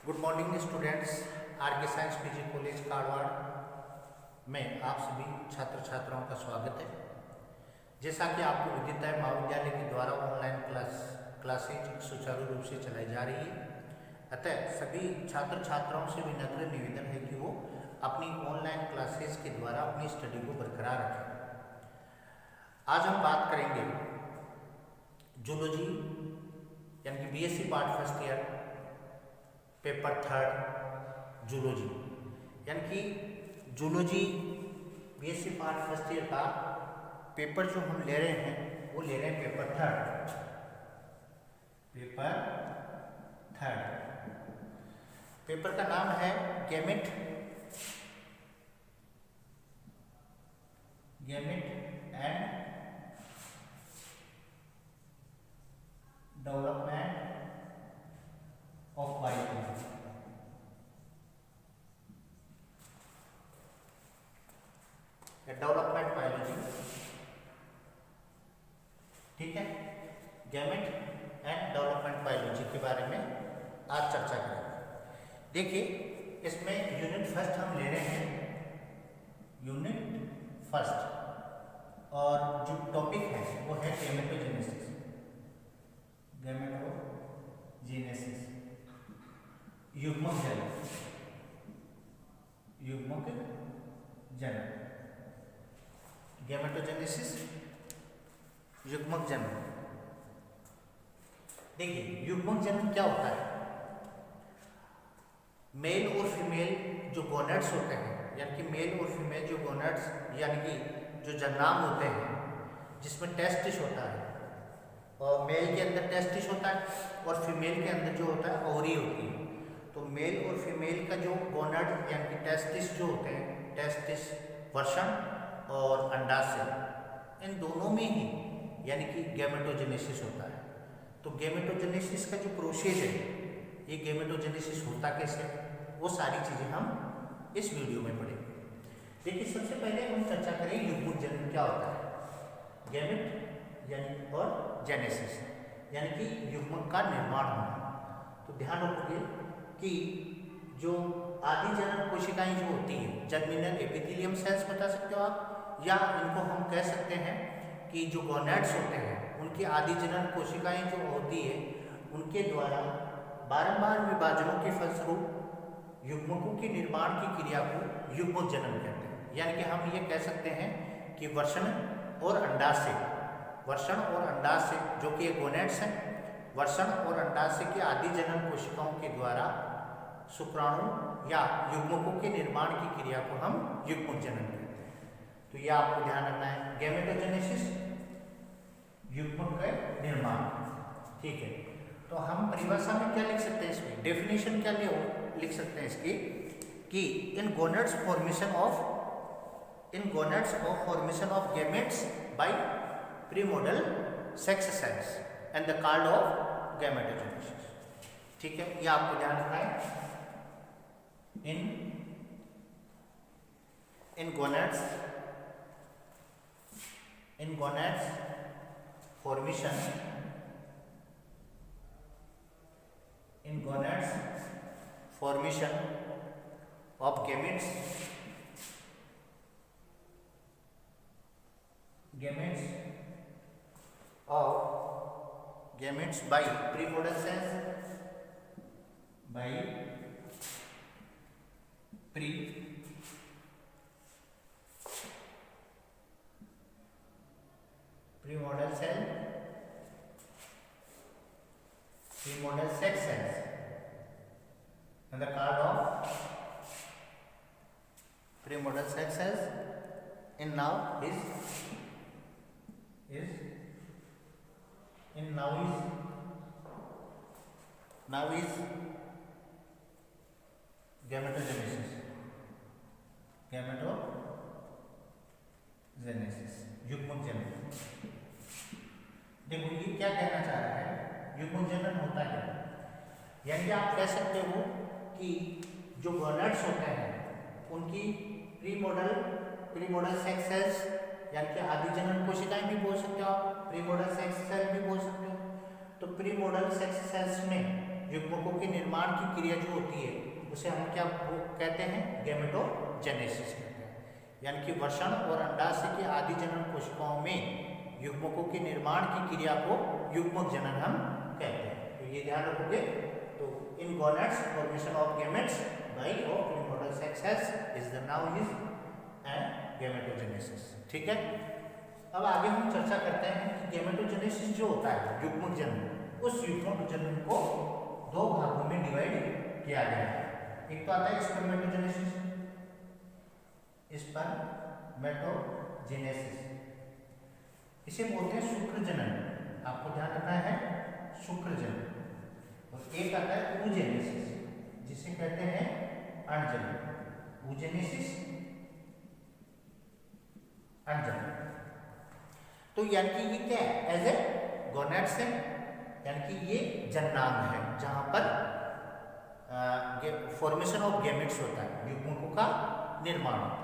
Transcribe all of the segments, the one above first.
Good morning students. Are के science PG college Karwad में आप सभी छात्र छात्राओं का स्वागत है। जैसा कि आपको विदित है, महाविद्यालय के द्वारा ऑनलाइन क्लासेज सुचारू रूप से चलाई जा रही है। अतः सभी छात्र छात्राओं से विनम्र निवेदन है कि वो अपनी ऑनलाइन क्लासेज के द्वारा अपनी स्टडी को बरकरार रखें। आज हम बात करेंगे जूलॉजी यानी कि BSc part first year paper third zoology, यानी कि zoology BSc part first year का पेपर जो हम ले रहे हैं वो ले रहे हैं पेपर थर्ड। पेपर का नाम है gamete and development of biology. Development biology, ठीक है। गैमेट एंड डेवलपमेंट बायोलॉजी के बारे में आज चर्चा करेंगे। देखिए, इसमें यूनिट फर्स्ट हम ले रहे हैं, यूनिट फर्स्ट, और जो टॉपिक है वो है गैमेटोजेनेसिस। युग्मक जनन, गैमेटोजेनेसिस युग्मक जनन। देखिए, युग्मक जनन क्या होता है? मेल और फीमेल जो गोनेड्स होते हैं, यानी कि मेल और फीमेल जो गोनेड्स यानी कि जो जन्नांग होते हैं, जिसमें टेस्टिस होता है, और मेल के अंदर टेस्टिस होता है और फीमेल के अंदर जो होता है ओवरी होती है। तो मेल और फीमेल का जो गोनेड यानी कि टेस्टिस जो होते हैं, टेस्टिस वर्षण और अंडाशय, इन दोनों में ही यानी कि गैमेटोजेनेसिस होता है। तो गैमेटोजेनेसिस का जो प्रोसेस है, ये गैमेटोजेनेसिस होता कैसे, वो सारी चीज़ें हम इस वीडियो में पढ़ेंगे। देखिए, सबसे पहले हम चर्चा करें युग्मक जनन क्या होता है। गैमेट यानी और जेनेसिस यानी कि युग्मक का निर्माण होना। तो ध्यान रखोगे कि जो आदि जनन कोशिकाएं जो होती हैं, जर्मिनल एपिथेलियम सेल्स बता सकते हो आप, या इनको हम कह सकते हैं कि जो गोनेड्स होते हैं उनकी आदि जनन कोशिकाएं जो होती है, उनके द्वारा बारंबार विभाजनों के फलस्वरूप युग्मकों के निर्माण की क्रिया को युग्मक जनन कहते हैं। यानी कि हम ये कह सकते हैं कि वर्षण और अंडाशय जो कि गोनेड्स हैं, वर्षण और अंडाशय के आदि जनन कोशिकाओं के द्वारा शुक्राणु या युग्मकों के निर्माण की क्रिया को हम युग्मक जनन कहते हैं। तो ये आपको ध्यान रखना है, गैमेटोजेनेसिस युग्मक का निर्माण, ठीक है। तो हम परिभाषा में क्या लिख सकते हैं, इसमें डेफिनेशन क्या लिख सकते हैं इसकी, कि in gonads formation of gametes by primordial sex cells and the called of gametogenesis, ठीक है। ये आपको ध्यान रखना है। In gonads formation of gametes by premodal cells, premodal sex cells and the card of premodal sex cells in now is gametogenesis, युग्मक जनन। देखो, ये क्या कहना चाह रहा है, युग्मक जनन होता है, यानी आप कह सकते हो कि जो गोनेड्स होते हैं उनकी प्रीमोडल सेक्स सेल्स यानी कि आदि जनन कोशिकाएं भी बोल सकते हो आप, प्रीमोडल सेक्स सेल भी बोल सकते हो। तो प्रीमोडल सेक्स सेल्स में युग्मकों के निर्माण की क्रिया जो होती है उसे हम क्या वो कहते हैं, गैमेटोजेनेसिस कहते हैं। यानी कि वृषण और अंडाशय के आदि जनन कोशिकाओं में युग्मकों के निर्माण की क्रिया को युग्मक जनन हम कहते हैं। तो ये ध्यान रखोगे। तो in gonads formation of gametes by of primordial sex is the noun is gametogenesis. ठीक है। अब आगे हम चर्चा करते हैं कि गैमेटोजेनेसिस जो होता है युग्मक जनन, उस युग्मक जनन को दो भागों में डिवाइड किया गया है। एक तो आता है स्पर्मेटोजेनेसिस, स्पर्मेटोजेनेसिस इसे बोलते हैं शुक्र जनन, आपको ध्यान रखना है शुक्र जनन। और एक आता है oogenesis जिसे कहते हैं अंडजनन, oogenesis अंडजनन। तो यानी कि ये क्या है, एज ए गोनेड्स है, यानी कि ये जननांग है जहां पर फॉर्मेशन ऑफ गैमेट्स होता है, युग्मकों का निर्माण होता है।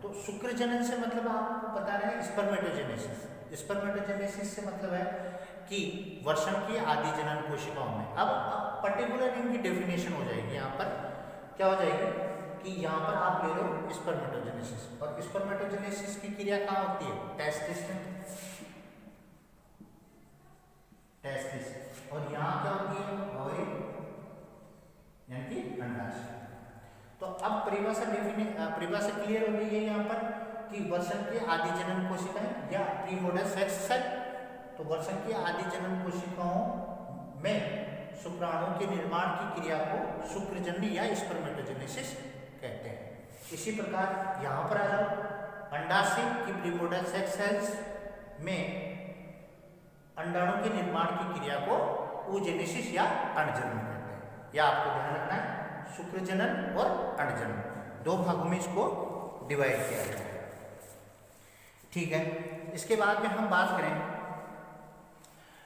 तो शुक्र जनन से मतलब आपको पता है स्पर्मेटोजेनेसिस, स्पर्मेटोजेनेसिस से मतलब है कि वर्षण की आदि जनन कोशिकाओं में। अब पर्टिकुलर इनकी डेफिनेशन हो जाएगी, यहाँ पर क्या हो जाएगी कि यहाँ पर आप ले लो स्पर्मेटोजेनेसिस, और स्पर्मेटोजेनेसिस की क्रिया कहाँ होती है, टेस्टिस में, टेस्टिस। और यहाँ क्या होती है, ओवरी यानी कि अंडाशय। तो अब परिभाषा क्लियर हो गई है यहाँ पर कि वर्षण के आदि जनन कोशिकाएं या प्रीमोर्डियल सेक्स सेल। तो वर्षण की आदि जनन कोशिकाओं में शुक्राणु के निर्माण की क्रिया को शुक्रजनन या स्पर्मेटोजेनेसिस कहते हैं। इसी प्रकार यहाँ पर आ जाओ, अंडाशय की प्रीमोर्डियल सेक्स सेल्स में अंडाणु के निर्माण की क्रिया को oogenesis या अंडजनन कहते हैं। या आपको ध्यान रखना है शुक्रजनन और अंडजनन दो भागों में इसको डिवाइड किया गया है। ठीक है। इसके बाद में हम बात करें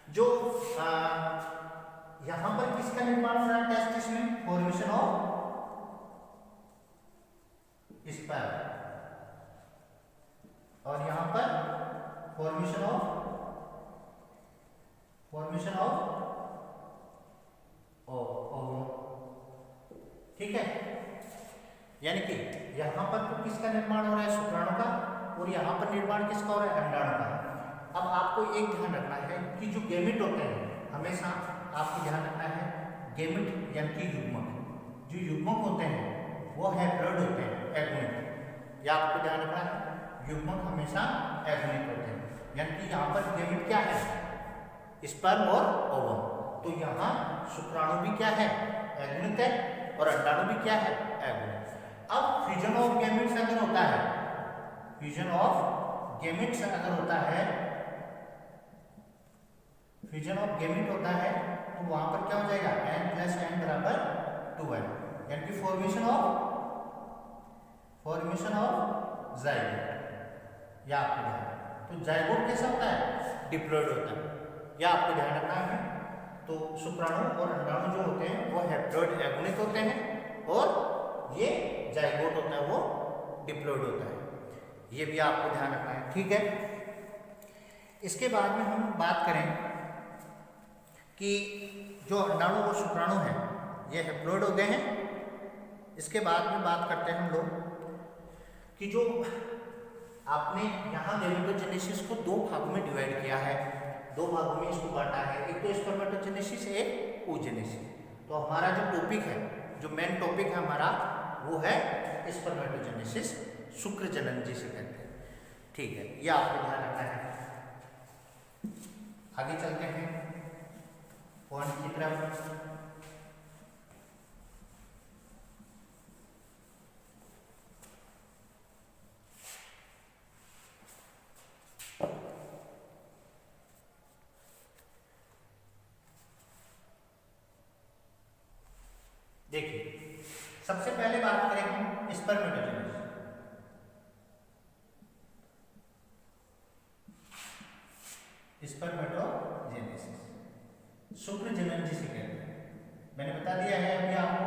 जो यहां पर किसका निर्माण हो रहा है टेस्टिस में, फॉर्मेशन ऑफ स्पर्म, और यहां पर फॉर्मेशन ऑफ ओवम। ठीक है। यानी कि यहां पर तो किसका निर्माण हो रहा है, शुक्राणु का, और यहां पर निर्माण किसका हो रहा है, अंडाणु का। अब आपको एक ध्यान रखना है कि जो गैमेट होते हैं, हमेशा आपको ध्यान रखना है गैमेट यानी कि युग्मक, जो युग्मक होते हैं वो हैप्लॉइड होते हैं, एगुणित। या आपको ध्यान रखना है युग्मक हमेशा एगुणित होते हैं। यानी कि यहाँ पर गैमेट क्या है, स्पर्म और ओवम। तो यहाँ शुक्राणु भी क्या है, एगुणित है, और अंडाणु भी क्या है, एगुणित। अब फ्यूजन ऑफ गैमेट्स अगर होता है, फ्यूजन ऑफ गैमेट्स अगर होता है, फ्यूजन ऑफ गैमेट होता है तो वहां पर क्या हो जाएगा, n + n = 2n, यानी कि फॉर्मेशन ऑफ जाइगोट। या आपको ध्यान, तो जाइगोट कैसा होता है, डिप्लॉइड होता है। या आपको ध्यान रखना है। तो शुक्राणु और अंडाणु जो होते हैं वो हैप्लॉइड एगुणित होते हैं, और ये जाइगोट होता है वो डिप्लॉइड होता है। ये भी आपको ध्यान रखना है। ठीक है। इसके बाद में हम बात करें कि जो अंडाणु और शुक्राणु है ये हैप्लॉइड हो गए हैं। इसके बाद में बात करते हैं हम लोग कि जो आपने यहाँ गैमेटोजेनेसिस को दो भागों में डिवाइड किया है, दो भागों में इसको बांटा है, एक तो स्पर्मेटोजेनेसिस, एक oogenesis। तो हमारा जो टॉपिक है, जो मेन टॉपिक है हमारा, वो है स्पर्मेटोजेनेसिस, शुक्र जनन जिसे कहते हैं। ठीक है। यह आपको ध्यान रखना है। आगे चलते हैं पॉइंट की तरफ। देखिए, सबसे पहले बात करें हम स्पर्मेटोजेनेसिस। स्पर्मेटोजेनेसिस शुक्र जनन जिसे कहते हैं। मैंने बता दिया है अभी आपको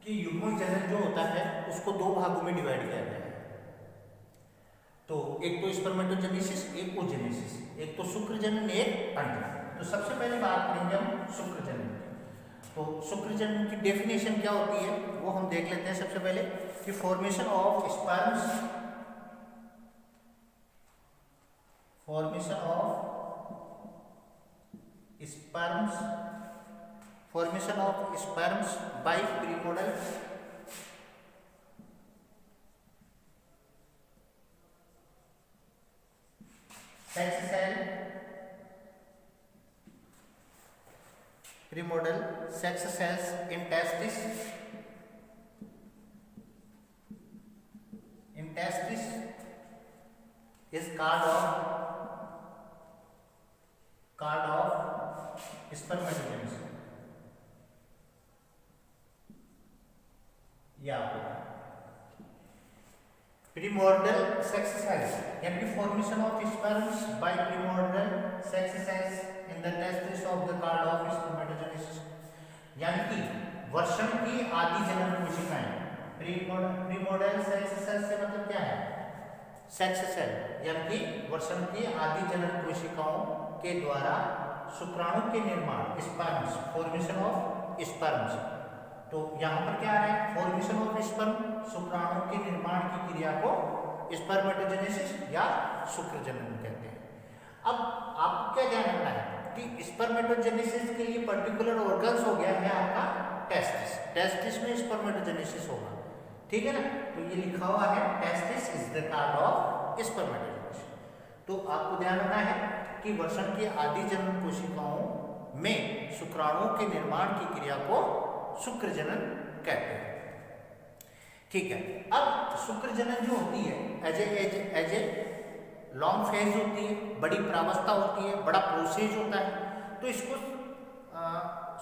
कि युग्मक जनन जो होता है उसको दो भागों में डिवाइड किया गया है। तो एक तो स्पर्मेटोजेनेसिस, एक oogenesis। एक तो शुक्र जनन, एक अंडजनन। तो सबसे पहले बात करेंगे हम शुक्र जनन। तो शुक्रजनन की डेफिनेशन क्या होती है वो हम देख लेते हैं सबसे पहले कि formation of sperms, formation of sperms by primordial sex cell, primordial sex cells in testis is called of spermatogenesis. या प्रीमोर्डल सेक्स सेल्स यानी formation of sperms by primordial sex cells in the testis of the called of spermatogenesis, यानी कि वर्षण की आदि जनन कोशिकाएं। प्रीमोर्डल sex sales से मतलब क्या है? सेक्स सेल, यानी कि वर्षण की आदि जनन कोशिकाओं के द्वारा शुक्राणु के निर्माण, स्पर्म्स, फॉर्मेशन ऑफ स्पर्म्स। तो यहाँ पर क्या आ रहा है? फॉर्मेशन ऑफ स्पर्म, शुक्राणु के निर्माण की क्रिया को स्पर्मेटोजेनेसिस या शुक्रजनन कहते हैं। अब आपको क्या ध्यान रखना है कि स्पर्मेटोजेनेसिस के लिए पर्टिकुलर ऑर्गन्स हो गया है आपका टेस्टिस, टेस्टिस में स्पर्मेटोजेनेसिस होगा, ठीक है ना। तो ये लिखा हुआ है testis is the called of spermatogenesis. तो आपको ध्यान रखना है कि वर्षण की आदि जनन कोशिकाओं में शुक्राणुओं के निर्माण की क्रिया को शुक्रजनन कहते हैं, ठीक है। अब शुक्रजनन जो होती है एज ए लॉन्ग फेज होती है, बड़ी प्रावस्था होती है, बड़ा प्रोसेस होता है। तो इसको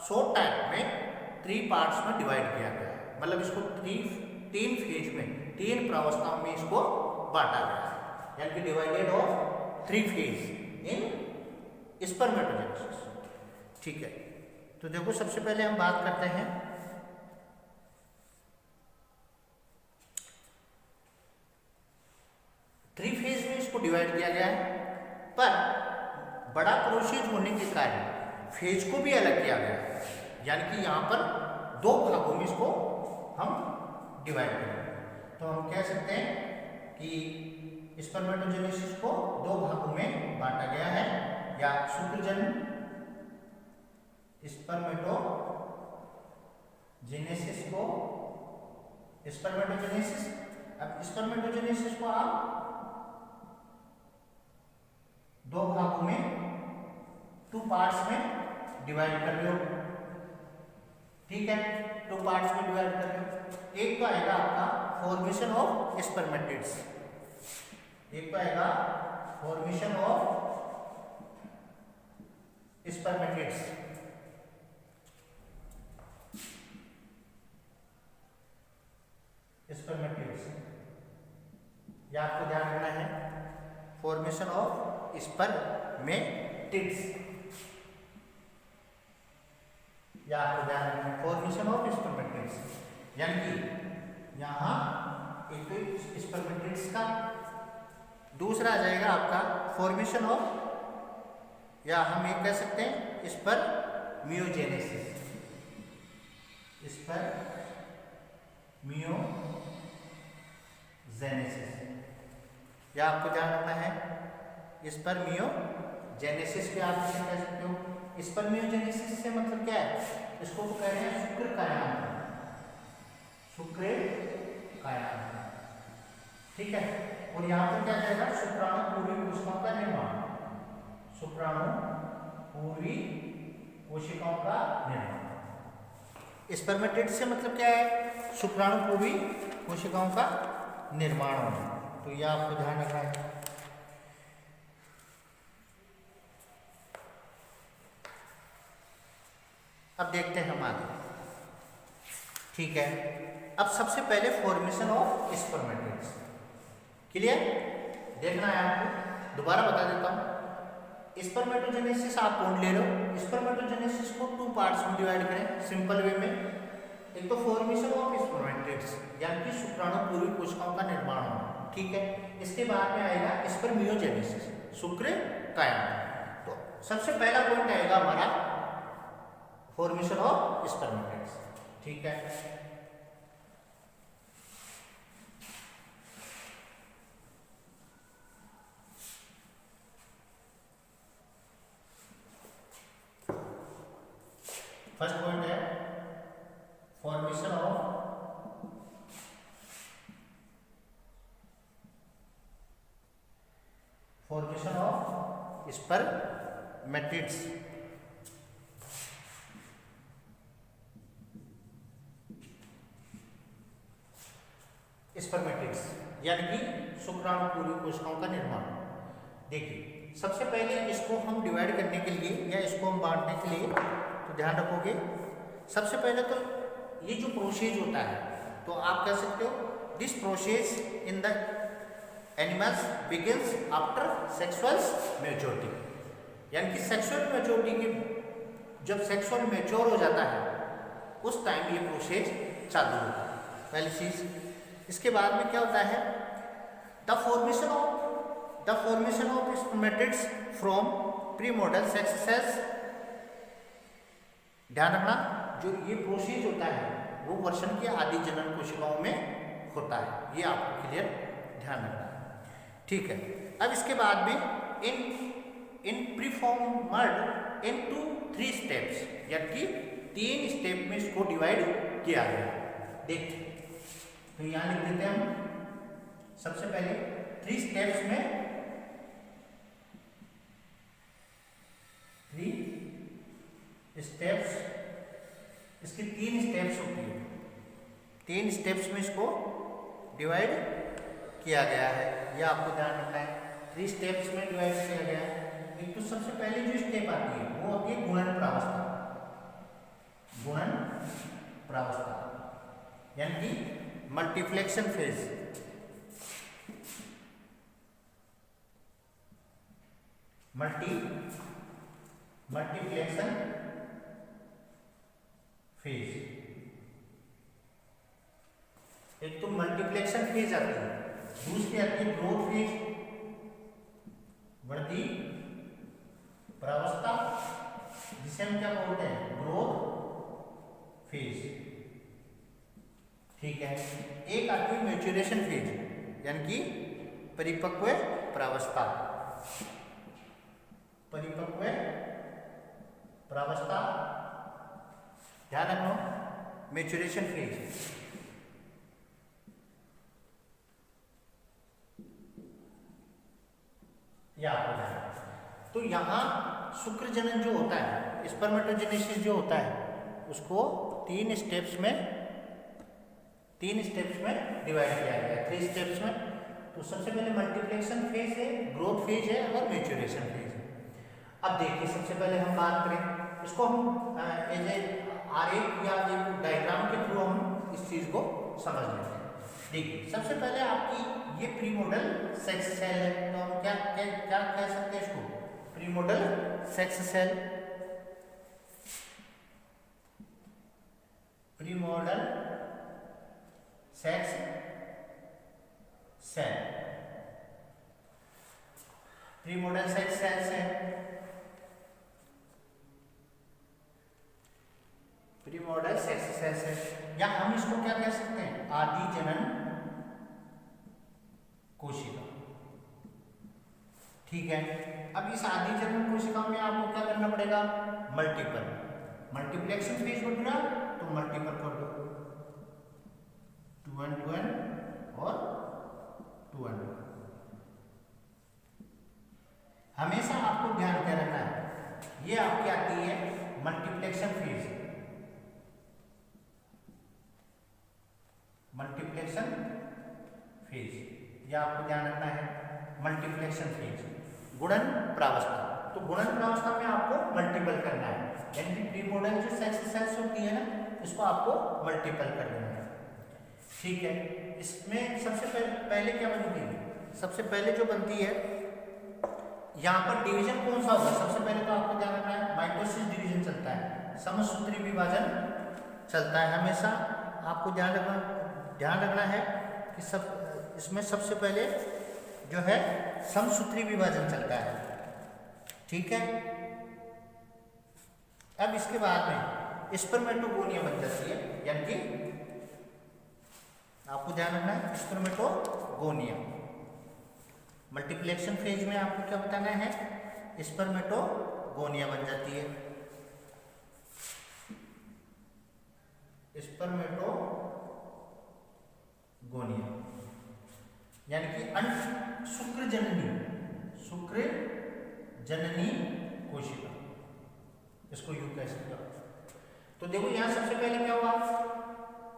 शॉर्ट टाइम में 3 पार्ट्स में डिवाइड किया गया है, मतलब इसको 3 फेज में, 3 प्रावस्थाओं में इसको बांटा गया है, यानी कि divided of 3 phase in spermatogenesis, ठीक है। तो देखो सबसे पहले हम बात करते हैं थ्री फेज में इसको डिवाइड किया गया है, पर बड़ा प्रोसेस होने के कारण फेज को भी अलग किया गया है, यानी कि यहाँ पर 2 भागों में इसको हम डिवाइड करेंगे। तो हम कह सकते हैं कि स्पर्मेटोजेनेसिस को 2 भागों में बांटा गया है, या शुक्रजनन स्पर्मेटोजेनेसिस को अब स्पर्मेटोजेनेसिस को आप 2 भागों में 2 पार्ट्स में डिवाइड कर लो, ठीक है। 2 पार्ट्स में डिवाइड कर लो। एक तो आएगा आपका फॉर्मेशन ऑफ स्पर्मेटिड्स, एक तो आएगा फॉर्मेशन ऑफ स्पर्मेटिड्स, या आपको ध्यान रखना है फॉर्मेशन ऑफ स्पर्मेटिड्स, या आपको ध्यान रखना है फॉर्मेशन ऑफ स्पर्मेटिड्स, यानी कि यहाँ एक तो स्पर्मेटिड्स का, दूसरा आ जाएगा आपका फॉर्मेशन ऑफ, या हम ये कह सकते हैं स्पर्मियोजेनेसिस, या आपको ध्यान रखना है स्पर्मियोजेनेसिस भी आप इसे कह सकते हो। स्पर्मियोजेनेसिस से मतलब क्या है? इसको तो कह रहे हैं शुक्र कायान, ठीक है। और यहाँ पर क्या जाएगा? शुक्राणु पूर्वी कोशिकाओं का निर्माण, शुक्राणु पूर्वी कोशिकाओं का निर्माण। स्पर्मेटिड से मतलब क्या है? शुक्राणु पूर्वी कोशिकाओं का निर्माण होना, तो यह आपको ध्यान रखना है। अब देखते हैं हम आगे, ठीक है। अब सबसे पहले फॉर्मेशन ऑफ स्पर्मेटिड्स, क्लियर? देखना है आपको, दोबारा बता देता हूँ। स्पर्मेटोजेनेसिस आप पॉइंट ले लो, स्पर्मेटोजेनेसिस को 2 पार्ट्स में डिवाइड करें सिंपल वे में। एक तो फॉर्मेशन ऑफ स्पर्मेटिड्स, यानी कि शुक्राणु पूर्वी कोशिकाओं का निर्माण होना, ठीक है। इसके बाद में आएगा स्पर्मियोजेनेसिस, शुक्र कायान। तो सबसे पहला पॉइंट आएगा हमारा फॉर्मेशन ऑफ स्पर्मेटिड्स। ठीक है, फर्स्ट पॉइंट है फॉर्मेशन ऑफ स्पर्मेटिड्स। स्पर्मेटिड्स यानी कि शुक्राणुपूर्वी कोशिकाओं का निर्माण। देखिए, सबसे पहले इसको हम डिवाइड करने के लिए या इसको हम बांटने के लिए तो ध्यान रखोगे, सबसे पहले तो ये जो प्रोसेस होता है तो आप कह सकते हो this process in the animals begins after sexual maturity, यानी कि सेक्सुअल मैच्योरिटी की जब सेक्सुअल मैच्योर हो जाता है उस टाइम ये प्रोसेस चालू होता है, पहली चीज। इसके बाद में क्या होता है, the formation of spermatids from primordial sex cells. ध्यान रखना, जो ये प्रोसेस होता है वो वर्षण की आदि जनन कोशिकाओं में होता है, ये आपको क्लियर ध्यान रखना है। ठीक है, अब इसके बाद में इन प्रीफॉर्मड इनटू 3 स्टेप्स, यानी कि 3 स्टेप में इसको डिवाइड किया गया। देखिए, तो यहां लिख देते हैं हम सबसे पहले 3 स्टेप्स में 3 स्टेप्स, इसकी 3 स्टेप्स होती है, 3 स्टेप्स में इसको डिवाइड किया गया है, यह आपको ध्यान रखना है। 3 स्टेप्स में डिवाइड किया गया है। एक तो सबसे पहले जो स्टेप आती है वो होती है गुणन प्रावस्था। गुणन प्रावस्था यानी कि मल्टीप्लेक्शन फेज। मल्टीप्लेक्शन फेज, एक तो मल्टीप्लेक्शन फेज आती है, दूसरी आती है ग्रोथ फेज, वृद्धि प्रावस्था, जिसे हम क्या बोलते हैं, ग्रोथ फेज। ठीक है, एक आती है मैच्योरेशन फेज, यानी कि परिपक्व प्रावस्था। परिपक्व प्रावस्था, ध्यान रखना, मैच्योरेशन फेज। या तो यहाँ शुक्र जनन जो होता है, स्पर्मेटोजेनेसिस जो होता है, उसको 3 स्टेप्स में डिवाइड किया गया है, 3 स्टेप्स में। तो सबसे पहले मल्टीप्लेक्शन फेज है, ग्रोथ फेज है और मैच्योरेशन फेज है। अब देखिए, सबसे पहले हम बात करें, इसको हम एज ए आरेख या एक डायग्राम के थ्रू हम इस चीज को समझ लेते हैं। देखिए, सबसे पहले आपकी ये प्रीमोडल सेक्स सेल है, तो हम क्या कह सकते हैं इसको, primordial sex cell. Primordial sex cell, primordial sex cell है, प्रीमोडल सेक्स सेल है, या हम इसको क्या कह सकते हैं, आदि जनन कोशिका। ठीक है, अब इस आदि जनन कोशिका में आपको क्या करना पड़ेगा, मल्टीप्लेक्शन फेज हो गया तो मल्टीपल कर दो, 2 and 2 और 2 and 2। हमेशा आपको ध्यान क्या रखना है, ये आपकी आती है मल्टीप्लेक्शन फेज। मल्टीप्लेक्शन फेज, ये आपको ध्यान रखना है, मल्टीप्लेक्शन फेज। गुणन प्रावस्था, तो गुणन प्रावस्था में आपको मल्टीपल करना है, यानी कि प्रीमोडल जो सेक्स सेल्स होती है ना, इसको आपको मल्टीपल कर देना है। ठीक है, इसमें सबसे पहले क्या बनती है, सबसे पहले जो बनती है, यहाँ पर डिवीजन कौन सा होगा, सबसे पहले तो आपको ध्यान रखना है माइटोसिस डिवीजन चलता है, समसूत्री विभाजन चलता है। हमेशा आपको ध्यान रखना है कि इसमें सबसे पहले जो है समसूत्री विभाजन चलता है। ठीक है, अब इसके बाद में स्पर्मेटोगोनिया बन जाती है, यानी कि आपको ध्यान रखना है स्पर्मेटोगोनिया। मल्टीप्लेक्शन फेज में आपको क्या बताना है, स्पर्मेटोगोनिया बन जाती है। स्पर्मेटोगोनिया यानी कि शुक्र जननी कोशिका, इसको यूं कह सकते हो। तो देखो यहां सबसे पहले क्या हुआ,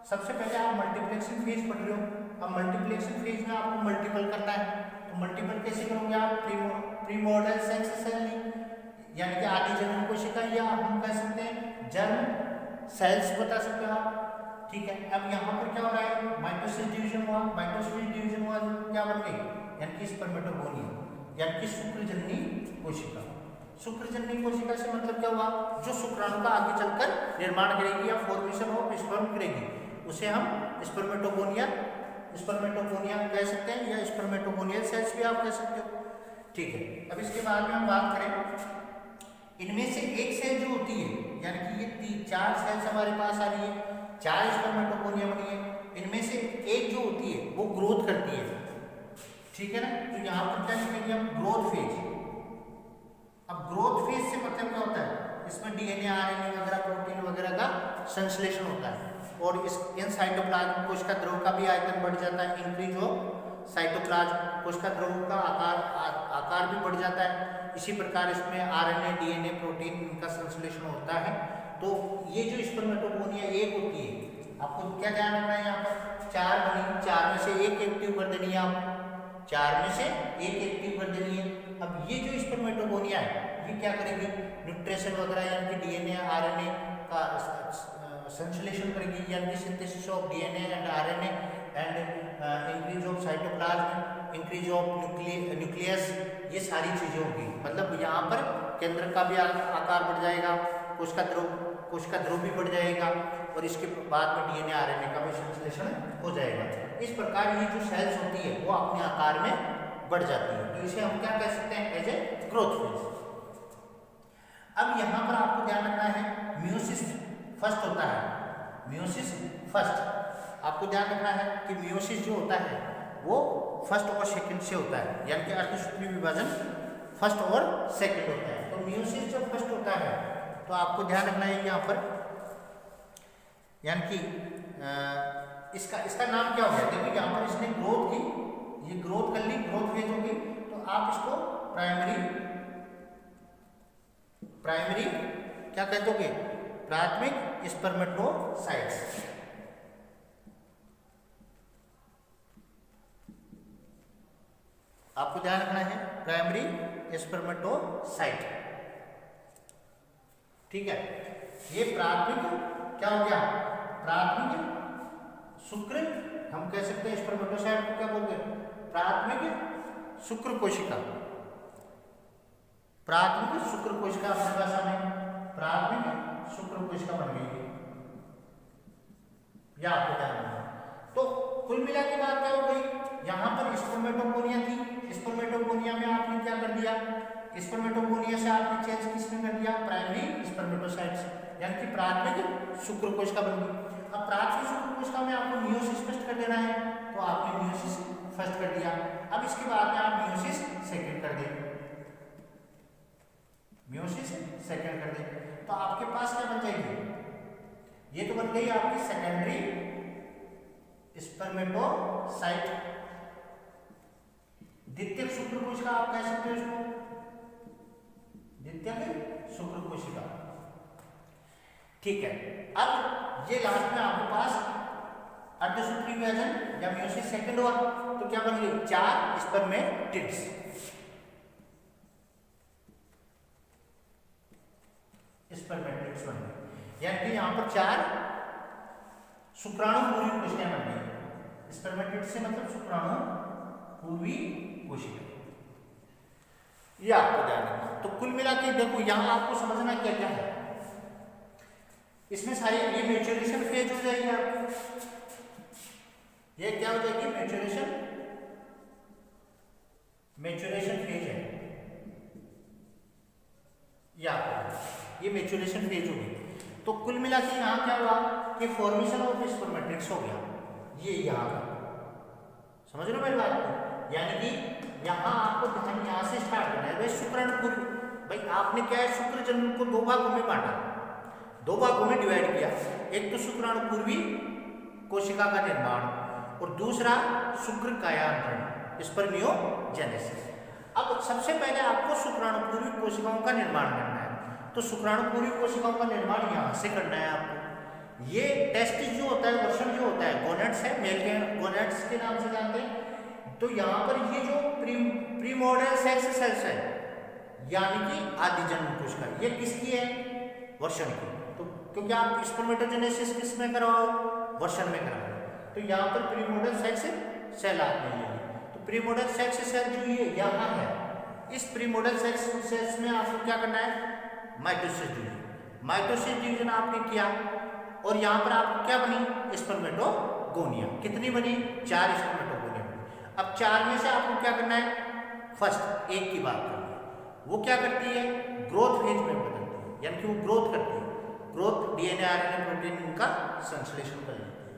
सबसे पहले आप मल्टीप्लेक्शन फेज पढ़ रहे हो। अब मल्टीप्लेक्शन फेज में आपको मल्टीपल करना है, तो मल्टीपल कैसे करोगे आप, प्रीमोर्डियल सेक्स सेल यानी कि आदि जनन कोशिका, या हम कह सकते हैं जर्म सेल्स बता सकते हो आप, ठीक है। अब यहाँ पर क्या हो रहा है, माइटोसिस डिवीजन हुआ, क्या बन गई, यानी कि स्पर्मेटोगोनिया, यानी कि शुक्रजननी कोशिका। शुक्रजननी कोशिका से मतलब क्या हुआ, जो शुक्राणु का आगे चलकर निर्माण करेगी या फॉर्मेशन ऑफ स्पर्म करेगी, उसे हम स्पर्मेटोगोनिया कह सकते हैं, या स्पर्मेटोगोनियल सेल्स भी आप कह सकते हो, ठीक है। अब इसके बाद में हम बात करें, इनमें से एक सेल जो होती है, यानी कि ये 4 सेल्स हमारे पास आ रही है, 4 स्पर्मेटोगोनिया बनी है, इनमें से एक जो होती है वो ग्रोथ करती है, ठीक है ना। तो यहाँ पर क्या लिखेंगे हम, ग्रोथ फेज। अब ग्रोथ फेज से मतलब क्या होता है, इसमें डीएनए आरएनए वगैरह प्रोटीन वगैरह का संश्लेषण होता है, और इन साइटोप्लाज्म कोशिका द्रव का भी आयतन बढ़ जाता है, इंक्रीज ऑफ साइटोप्लाज्म कोशिका द्रव का आकार भी बढ़ जाता है। इसी प्रकार इसमें आरएनए डीएनए प्रोटीन इनका संश्लेषण होता है। तो ये जो स्पर्मेटोगोनिया एक होती है, आपको क्या ध्यान रखना है, यहाँ पर 4 बनी, 4 में से एक एक्टिव कर देनी है आप, 4 में से एक एक्टिव कर देनी है। अब ये जो स्पर्मेटोगोनिया है ये क्या करेगी, न्यूट्रिशन वगैरह यानी कि डीएनए आरएनए का संश्लेषण करेगी, यानी कि synthesis of DNA and RNA and increase of cytoplasm, increase of nucleus, ये सारी चीजें होगी। मतलब यहाँ पर केंद्र का भी आकार बढ़ जाएगा, कोशिका ध्रुव भी बढ़ जाएगा, और इसके बाद में डीएनए आरएनए का भी संश्लेषण हो जाएगा। इस प्रकार ये जो सेल्स होती है वो अपने आकार में बढ़ जाती है, तो इसे हम क्या कह सकते हैं, एज ए ग्रोथ फेज। अब यहाँ पर आपको ध्यान रखना है, मियोसिस फर्स्ट होता है, मियोसिस फर्स्ट आपको ध्यान रखना है कि मियोसिस जो होता है वो फर्स्ट और सेकंड से होता है, यानी कि अर्धसूत्री विभाजन फर्स्ट और सेकंड होता है। तो मियोसिस जब फर्स्ट होता है तो आपको ध्यान रखना है यहाँ पर, यानी कि इसका नाम क्या हो गया, देखो यहाँ पर इसने ग्रोथ की, ये ग्रोथ कर ली, ग्रोथ फेज होगी, तो आप इसको प्राइमरी क्या कह दोगे, प्राथमिक स्पर्मेटोसाइट्स। आपको ध्यान रखना है प्राइमरी स्पर्मेटोसाइट, ठीक है। ये प्राथमिक क्या हो गया, प्राथमिक शुक्र, हम कह सकते हैं स्पर्मेटोसाइट को क्या बोलते हैं, प्राथमिक शुक्र कोशिका, प्राथमिक शुक्र कोशिका अपनी भाषा में प्राथमिक शुक्र कोशिका बन गई है, या आपको ध्यान रखना। तो कुल मिला के बात क्या हो गई, यहाँ पर स्पर्मेटोगोनिया थी, स्पर्मेटोगोनिया में आपने क्या कर दिया, स्पर्मेटोगोनिया से आपने चेंज किसमें कर दिया, प्राइमरी स्पर्मेटोसाइट्स, यानी कि प्राथमिक शुक्र कोशिका बन गई। अब प्राथमिक शुक्र कोशिका में आपको मियोसिस फर्स्ट कर देना है, तो आपने मियोसिस फर्स्ट कर दिया। अब इसके बाद में आप मियोसिस सेकंड कर दें, मियोसिस सेकंड कर दें, तो आपके पास क्या बन जाएगी, ये तो बन गई आपकी सेकेंडरी स्पर्मेटोसाइट। द्वितीयक शुक्र कोशिका आप कह सकते हो इसको, द्वितीयक शुक्र कोशिका, ठीक है। अब ये लास्ट में आपके पास अर्धसूत्री विभाजन या मियोसिस सेकंड हुआ, तो क्या बन गई, 4 स्पर्मेटिड्स, स्पर्मेटिड्स बन गए, यानी कि यहाँ पर 4 शुक्राणु पूर्वी कोशिकाएं बन गई। स्पर्मेटिड से मतलब शुक्राणु पूर्वी कोशिका, ये आपको ध्यान रखना। तो कुल मिला के देखो यहाँ आपको समझना क्या क्या है, इसमें सारी ये मैच्योरेशन फेज हो जाएगी आपकी, ये क्या हो जाएगी, मैच्योरेशन फेज है, ये आपको ये मैच्योरेशन फेज होगी। तो कुल मिला के यहाँ क्या हुआ कि फॉर्मेशन ऑफ स्पर्मेटिड्स हो गया, ये यहाँ का, समझ रहे हो मेरी बात को? यानी कि यहाँ आपको ध्यान यहाँ से स्टार्ट करना है। भाई शुक्राणुपूर्वी, भाई आपने क्या है, शुक्र जन्म को दो भागों में बांटा, दो भागों में डिवाइड किया। एक तो शुक्राणुपूर्वी कोशिका का निर्माण और दूसरा शुक्र कायांतरण, स्पर्मियोजेनेसिस। अब सबसे पहले आपको शुक्राणुपूर्वी कोशिकाओं का निर्माण करना है, तो शुक्राणुपूर्वी कोशिकाओं का निर्माण यहाँ से करना है आपको। ये टेस्टिस जो होता है, वर्षण जो होता है, गोनेट्स है, मेल के गोनेट्स के नाम से जानते हैं। तो यहाँ पर ये जो प्रीमोर्डियल सेक्स सेल्स है, यानी कि आदि जन्म कोशिका, ये किसकी है, वर्षण की। तो क्योंकि आप स्पर्मेटोजेनेसिस किस में कराओ, वर्षण में कराओ, तो यहाँ पर प्रीमोर्डियल सेक्स सेल आपने ले ली। तो प्रीमोर्डियल सेक्स सेल जो ये यहाँ है, इस प्रीमोर्डियल सेक्स सेल्स में आपको क्या करना है, माइटोसिस डिवीजन। माइटोसिस डिवीजन आपने किया और यहाँ पर आप क्या बनी, स्पर्मेटोगोनिया। कितनी बनी, 4 स्पर्मेटोगोनिया बनी। अब 4 में से आपको क्या करना है, फर्स्ट एक की बात करनी है, वो क्या करती है, ग्रोथ फेज में बदलती है, यानी कि वो ग्रोथ करती है, ग्रोथ डीएनए आरएनए प्रोटीन इनका संश्लेषण कर लेती है,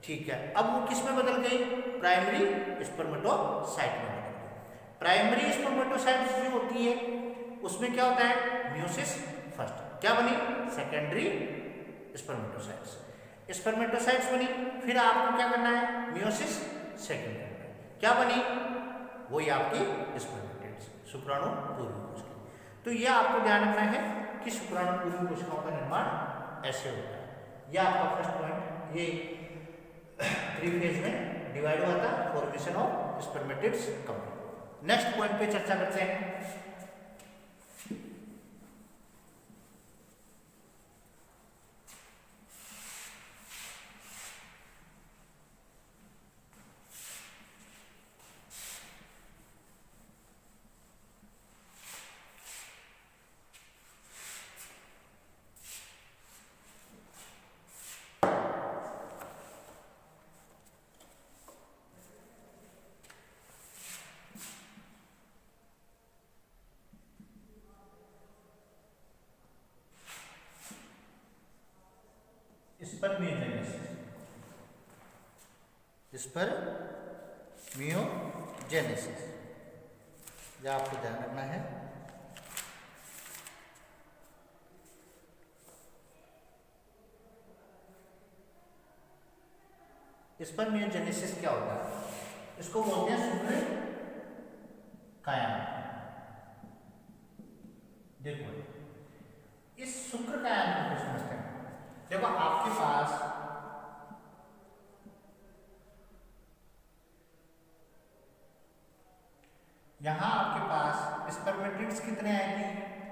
ठीक है। अब वो किस में बदल गई, प्राइमरी स्पर्मेटोसाइट में बदल गई। प्राइमरी स्पर्मेटोसाइट जो होती है उसमें क्या होता है, मियोसिस फर्स्ट, क्या बनी, सेकेंडरी स्पर्मेटोसाइट्स, स्पर्मेटोसाइट्स बनी। फिर आपको क्या करना है, मियोसिस सेकेंड, क्या बनी, वही आपकी स्पर्मेटिड्स, शुक्राणुपूर्वी कोशिका। तो यह आपको ध्यान रखना है कि शुक्राणुपूर्वी कोशिकाओं का निर्माण ऐसे होता है। यह आपका फर्स्ट पॉइंट, ये 3 फेज में डिवाइड हुआ था, formation of spermatids complete. Next point पे चर्चा करते हैं। स्पर्मियोजेनेसिस, यह आपको ध्यान रखना है। स्पर्मियोजेनेसिस क्या होता है, इसको बोलते हैं शुक्र कायांतरण। देखो इस शुक्र कायांतरण को समझते हैं। देखो आपके पास यहां आपके पास स्पर्मेटिड्स कितने आएंगे,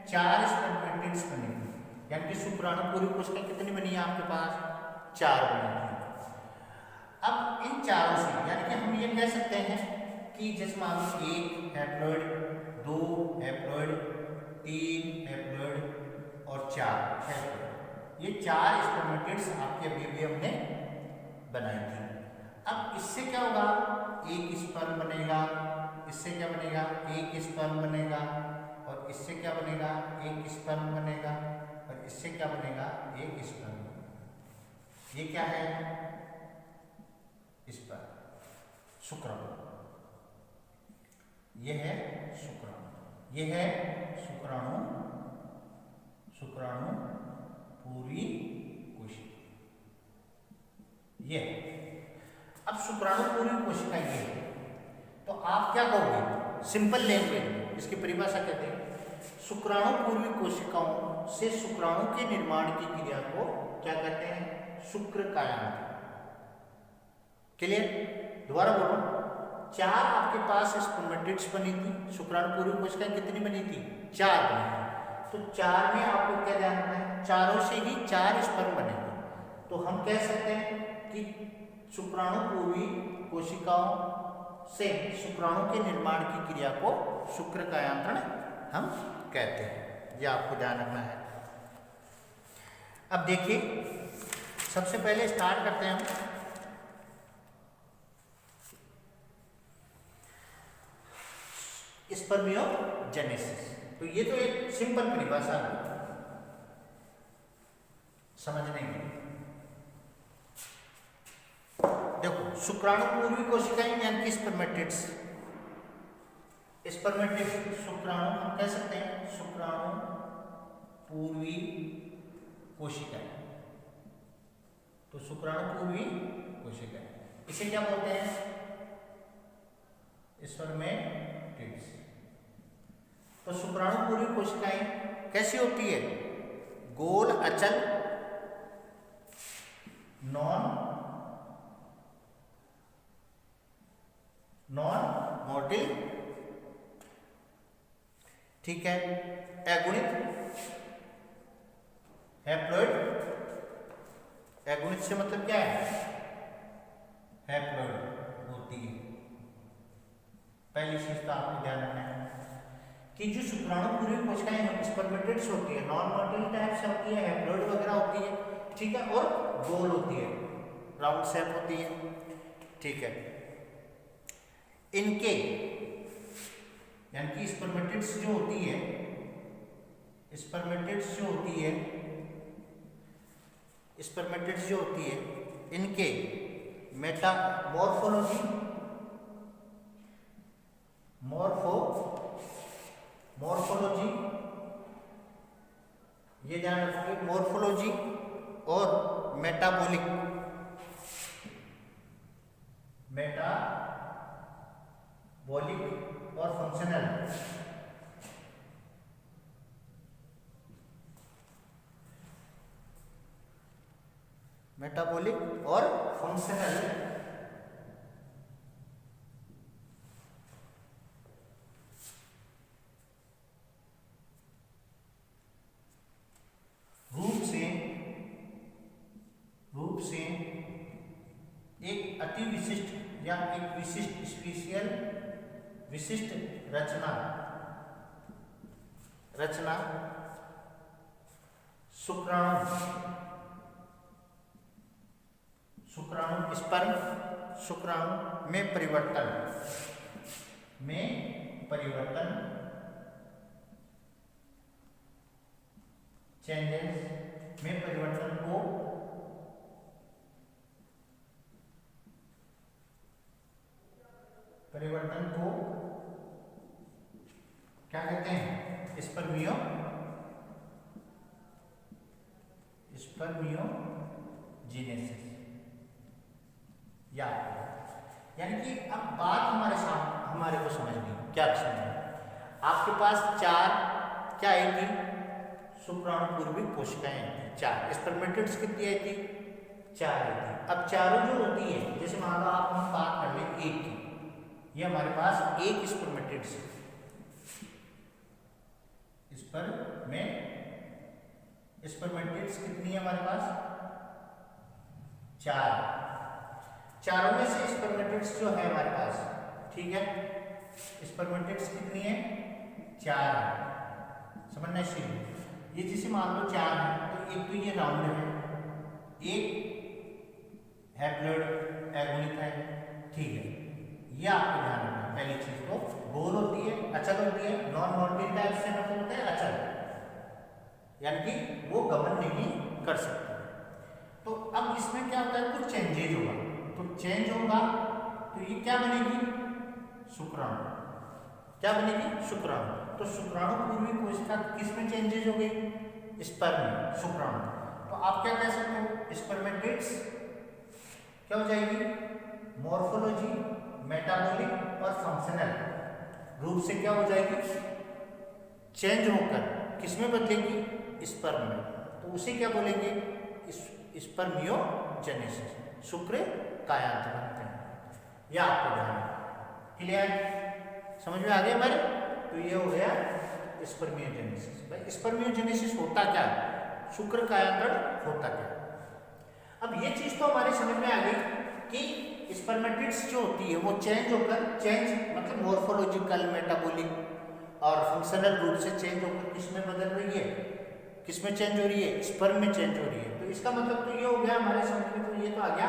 4 स्पर्मेटिड्स बनेंगे, यानी कि शुक्राणुपूर्वी कोशिका कितनी बनी है आपके पास, 4 बनी है। अब इन चारों से, यानी कि हम ये कह सकते हैं कि जैसे मान लो 1 हैप्लॉइड, 2 हैप्लॉइड, 3 हैप्लॉइड और 4 हैप्लॉइड, ये 4 स्पर्मेटिड्स आपके अभी हमने बनाई थी। अब इससे क्या होगा, एक स्पर्म बनेगा, इससे क्या बनेगा, एक स्पर्म बनेगा, और इससे क्या बनेगा, एक स्पर्म बनेगा, और इससे क्या बनेगा, एक स्पर्म। ये क्या है, स्पर्म, शुक्राणु, ये है शुक्राणु, ये है शुक्राणु, शुक्राणुपूर्वी कोशिका, ये। अब शुक्राणुपूर्वी कोशिका ये है, तो आप क्या कहोगे, सिंपल लैंग्वेज में इसकी परिभाषा कहते हैं, शुक्राणुपूर्वी कोशिकाओं से शुक्राणु के निर्माण की क्रिया को क्या कहते हैं, शुक्र कायांतरण। क्लियर, दोबारा बोलो, 4 आपके पास स्पर्मेटिड्स बनी थी, शुक्राणुपूर्वी कोशिकाएं कितनी बनी थी, 4 बनी थी। तो 4 में आपको क्या ध्यान रखना है, चारों से ही 4 स्पर्म बनेंगे। तो हम कह सकते हैं कि शुक्राणुपूर्वी कोशिकाओं से शुक्राणु के निर्माण की क्रिया को शुक्र कायांतरण हम कहते हैं। यह आपको ध्यान रखना है। अब देखिए, सबसे पहले स्टार्ट करते हैं हम स्पर्मियोजेनेसिस। तो ये तो एक सिंपल परिभाषा है, समझने के लिए। देखो शुक्राणु पूर्वी कोशिकाएं यानी कि स्पर्मेटिड्स, स्पर्मेटिड शुक्राणु हम कह सकते हैं शुक्राणु पूर्वी कोशिकाएं। तो शुक्राणु पूर्वी कोशिकाएं इसे क्या बोलते हैं? स्पर्मेटिड्स। तो शुक्राणु पूर्वी कोशिकाएं कैसी होती है? गोल अचल नॉन मोटिल, ठीक है, अगुणित हैप्लॉइड। अगुणित से मतलब क्या है? हैप्लॉइड होती है। पहली चीज तो आपको ध्यान रखना है कि जो शुक्राणु पूर्वी कोशिकाएं स्पर्मेटिड्स होती है, नॉन मोटिल टाइप से होती है, हैप्लॉइड वगैरह होती है, ठीक है, और गोल होती है, राउंड शेप होती है, ठीक है। इनके यानी कि स्पर्मेटिड्स जो होती है, स्पर्मेटिड्स जो होती है, स्पर्मेटिड्स जो होती है, इनके मेटामॉर्फोलॉजी मॉर्फोलॉजी ये ध्यान रखोगे, मॉर्फोलॉजी और मेटाबॉलिक और फंक्शनल मेटाबॉलिक और फंक्शनल रूप से एक अति विशिष्ट या एक विशिष्ट स्पेशियल विशिष्ट रचना शुक्राणु में परिवर्तन चेंजेस में परिवर्तन को क्या कहते हैं? स्पर्मियोजेनेसिस। यानी कि अब बात हमारे को समझनी, क्या समझनी? आपके पास चार क्या आई थी? शुक्राणु पूर्वी कोशिकाएं आई थी, चार। स्पर्मेटिड्स कितनी आई थी? चार आई थी। अब चारों जो होती है, जैसे मान लो आप हम बात कर लें एक की, ये हमारे पास एक स्पर्मेटिड्स है, स्पर्मेटिड्स कितनी है हमारे पास? चार। चारों में से स्पर्मेटिड्स जो है हमारे पास, ठीक है, स्पर्मेटिड्स कितनी है? चार है। समझना चाहिए। ये जैसे मान लो चार है, तो एक तो ये राउंड है, एक हैप्लॉइड एगोनिक है, ठीक है, ये आपको ध्यान रखना। पहली चीज तो गोल होती है, अचल होती है, नॉन मोटिल टाइप से मतलब होता है अचल, यानी कि वो गमन नहीं कर सकते। तो अब इसमें क्या होता है? कुछ चेंजेज होगा, तो चेंज होगा तो ये क्या बनेगी? शुक्राणु। क्या बनेगी? शुक्राणु। तो शुक्राणु पूर्वी कोशिका किसमें चेंजेज हो गई? स्पर्म में, शुक्राणु। तो आप क्या कह सकते हो? स्पर्मेटिड्स क्या हो जाएगी? मॉर्फोलॉजी, मेटाबॉलिक और फंक्शनल रूप से क्या हो जाएगी? चेंज होकर किसमें बदलेगी? स्पर्म में। तो उसे क्या बोलेंगे? स्पर्मियोजेनेसिस, शुक्र कायांत बनते हैं। यह आपको ध्यान है। क्लियर? समझ में आ गया हमारे? तो ये हो गया स्पर्मियोजेनेसिस। भाई स्पर्मियोजेनेसिस होता क्या है? शुक्र कायांतरण होता क्या? अब ये चीज तो हमारे समझ में आ गई कि स्पर्मेटिड्स जो होती है वो चेंज होकर, चेंज मतलब मॉर्फोलॉजिकल, मेटाबॉलिक और फंक्शनल रूप से चेंज होकर किसमें बदल रही है? किसमें चेंज हो रही है? स्पर्म में चेंज हो रही है। तो इसका मतलब तो ये हो गया हमारे समझ में, तो ये तो आ गया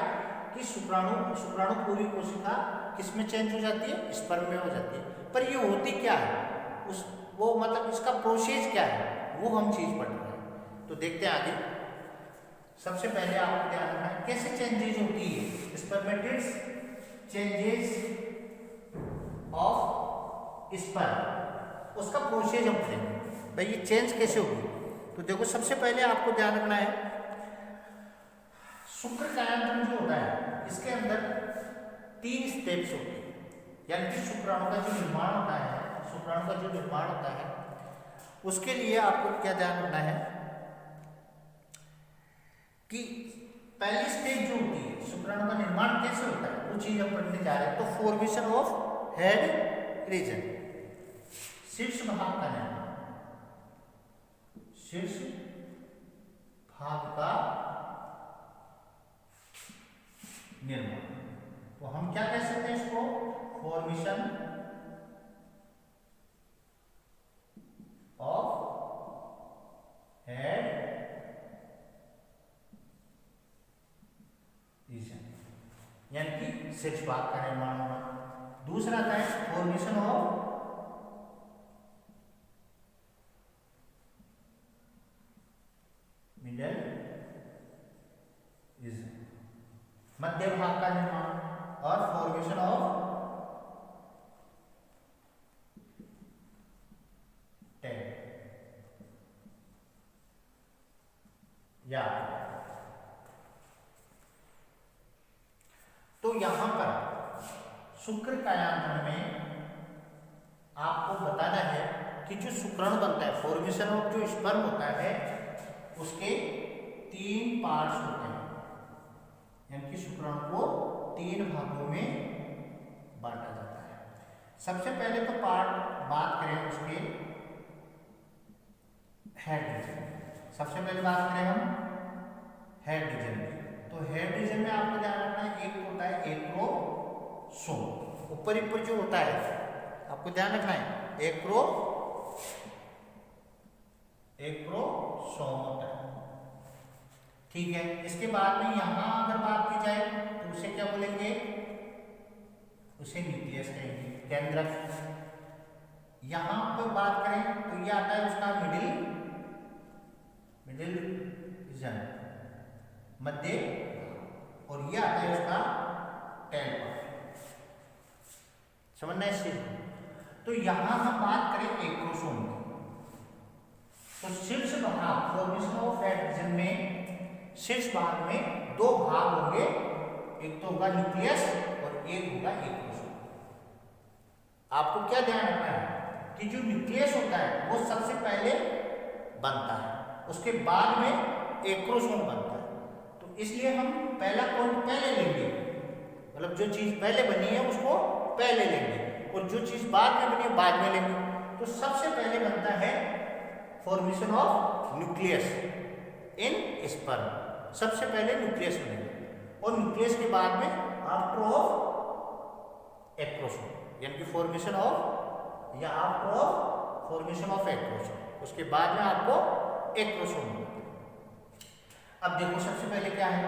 कि शुक्राणु पूरी कोशिका किसमें चेंज हो जाती है? स्पर्म में हो जाती है। पर ये होती क्या है? वो मतलब इसका प्रोसेस क्या है? वो हम चीज पढ़ रहे हैं। तो देखते हैं आगे। सबसे पहले आपको ध्यान रखना है कैसे चेंजेस होती है स्पर्मेटिड्स, चेंजेस ऑफ स्पर्म, उसका प्रोसेस हम करेंगे भाई ये चेंज कैसे होगी। तो देखो सबसे पहले आपको ध्यान रखना है शुक्र कायांतरण जो होता है इसके अंदर 3 स्टेप्स होते हैं, यानी कि शुक्राणु का जो निर्माण होता है, शुक्राणु का जो निर्माण होता है उसके लिए आपको क्या ध्यान रखना है कि पहली स्टेज जो होती है शुक्राणु का निर्माण कैसे होता है वो चीज हम पढ़ने जा रहे हैं। तो फॉर्मेशन ऑफ हेड रीजन, शीर्ष भाग का निर्माण, शीर्ष भाग का निर्माण, तो हम क्या कह सकते हैं इसको फॉर्मेशन ऑफ हेड रीजन, यानी कि शीर्ष भाग का निर्माण होना। दूसरा आता है फॉर्मेशन ऑफ मिडल रीजन, मध्य भाग का निर्माण, और फॉर्मेशन ऑफ टेल, या तो यहां पर शुक्र कायांतरण में आपको बताना है कि जो शुक्राणु बनता है, फॉर्मेशन ऑफ जो स्पर्म होता है उसके 3 पार्ट्स होते हैं, यानी कि शुक्राणु को 3 भागों में बांटा जाता है। सबसे पहले तो बात करें उसके हेड रीजन, सबसे पहले बात करें हम हेड रीजन की। तो हेड रीजन में आपको ध्यान रखना है एक होता है एक्रोसोम, ऊपर जो होता है आपको ध्यान रखना है एक्रोसोम होता है, ठीक है। इसके बाद में यहां अगर बात की जाए तो उसे क्या बोलेंगे, उसे न्यूक्लियस कहेंगे, केंद्रक। यहां पर बात करें तो ये आता है उसका मिडिल रीजन, मध्य, और ये आता है उसका टेल पार्ट, समझना है इस। तो यहां हम बात करें एक्रोसोम की, तो शीर्ष भाग फॉर्मेशन ऑफ हेड रीजन में शीर्ष भाग में 2 भाग होंगे, एक तो होगा न्यूक्लियस और एक होगा एक्रोसोम। आपको क्या ध्यान रखना है कि जो न्यूक्लियस होता है वो सबसे पहले बनता है, उसके बाद में एक्रोसोम बनता है। तो इसलिए हम पहला पॉइंट पहले लेंगे, मतलब जो चीज पहले बनी है उसको पहले लेंगे और जो चीज बाद में बनी है बाद में लेंगे। तो सबसे पहले बनता है formation of nucleus in sperm, सबसे पहले न्यूक्लियस बनेगा और न्यूक्लियस के बाद में आफ्टर ऑफ एक्रोसोम, यानी कि फॉर्मेशन ऑफ या after of formation of acrosome, उसके बाद में आपको एक्रोसोम होगा। अब देखो सबसे पहले क्या है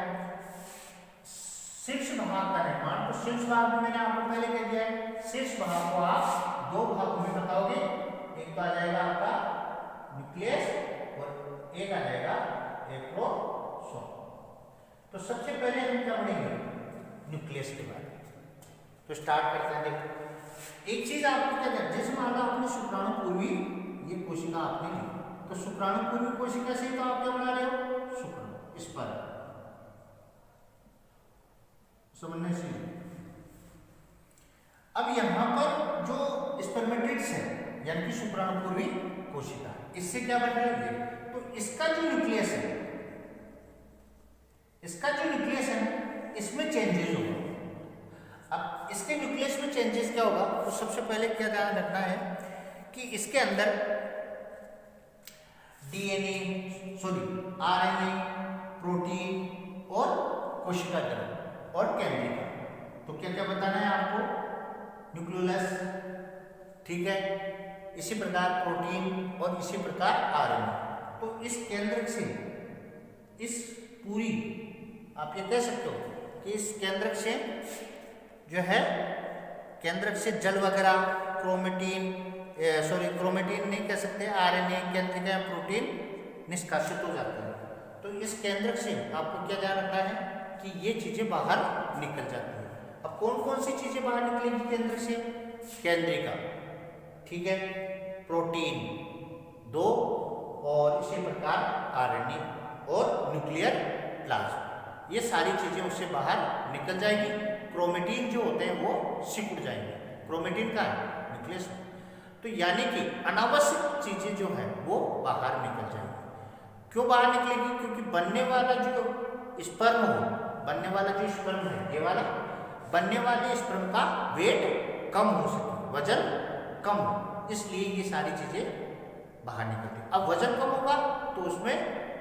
शीर्ष भाग का निर्माण। तो शीर्ष भाग में मैंने आपको पहले कह दिया है शीर्ष भाग को आप 2 भागों में बताओगे, एक तो आ जाएगा आपका न्यूक्लियस और एक आ जाएगा एक्रोसोम। तो सबसे पहले हम क्या पढ़ेंगे न्यूक्लियस के बारे में। तो स्टार्ट करते हैं। देखो एक चीज आपको क्या करना, जैसे मान लो आपने शुक्राणु पूर्वी ये कोशिका आपने ली, तो शुक्राणु पूर्वी कोशिका से तो आप क्या बना रहे हो शुक्राणु, इस पर समझने से। अब यहां पर जो स्पर्मेटिड्स है यानी कि शुक्राणु पूर्वी कोशिका, इससे क्या बन रहा है, तो इसका जो न्यूक्लियस है, इसका जो न्यूक्लियस है इसमें चेंजेस होगा। अब इसके न्यूक्लियस में चेंजेस क्या होगा, तो सबसे पहले क्या ध्यान रखना है कि इसके अंदर आरएनए, प्रोटीन और कोशिका द्रव और केंद्रिका। तो क्या क्या बताना है आपको, न्यूक्लियोलस, ठीक है, इसी प्रकार प्रोटीन और इसी प्रकार आरएनए। तो इस केंद्रक से, इस पूरी आप ये कह सकते हो कि इस केंद्रक से जो है, केंद्रक से जल वगैरह, क्रोमेटिन नहीं कह सकते, आरएनए, केंद्रिका, प्रोटीन निष्कासित हो जाते हैं। तो इस केंद्रक से आपको क्या ध्यान रखना है कि ये चीजें बाहर निकल जाती है। अब कौन कौन सी चीजें बाहर निकलेंगी केंद्रक से? केंद्रिका, ठीक है, प्रोटीन 2 और इसी प्रकार आरएनए और न्यूक्लियर प्लाज्मा, ये सारी चीजें उससे बाहर निकल जाएगी। क्रोमेटिन जो होते हैं वो सिकुड़ जाएंगे। क्रोमेटिन का न्यूक्लियस, तो यानी कि अनावश्यक चीजें जो है वो बाहर निकल जाएंगी। क्यों बाहर निकलेगी? क्योंकि बनने वाला जो स्पर्म हो, बनने वाला जो स्पर्म है ये वाला, बनने वाले स्पर्म का वेट कम हो सके, वजन कम हो, इसलिए ये सारी चीजें बाहर निकलती है। अब वजन कम होगा तो उसमें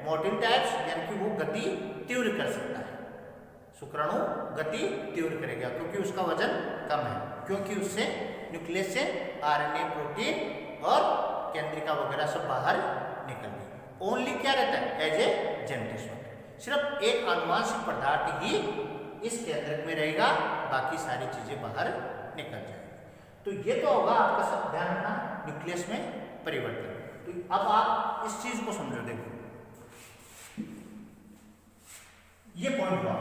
मोटिल टाइप्स यानी कि वो गति तीव्र कर सकता है, शुक्राणु गति तीव्र करेगा क्योंकि उसका वजन कम है, क्योंकि उससे न्यूक्लियस से आरएनए, प्रोटीन और केंद्रिका वगैरह सब बाहर निकल गई। ओनली क्या रहता है? एज ए जेनेटिक्स, सिर्फ एक आनुवांशिक पदार्थ ही इस केंद्रक में रहेगा, बाकी सारी चीजें बाहर निकल जाएंगी। तो ये तो होगा आपका सब ध्यान रखना न्यूक्लियस में परिवर्तन। तो अब आप इस चीज को समझो, देखो ये पॉइंट हुआ,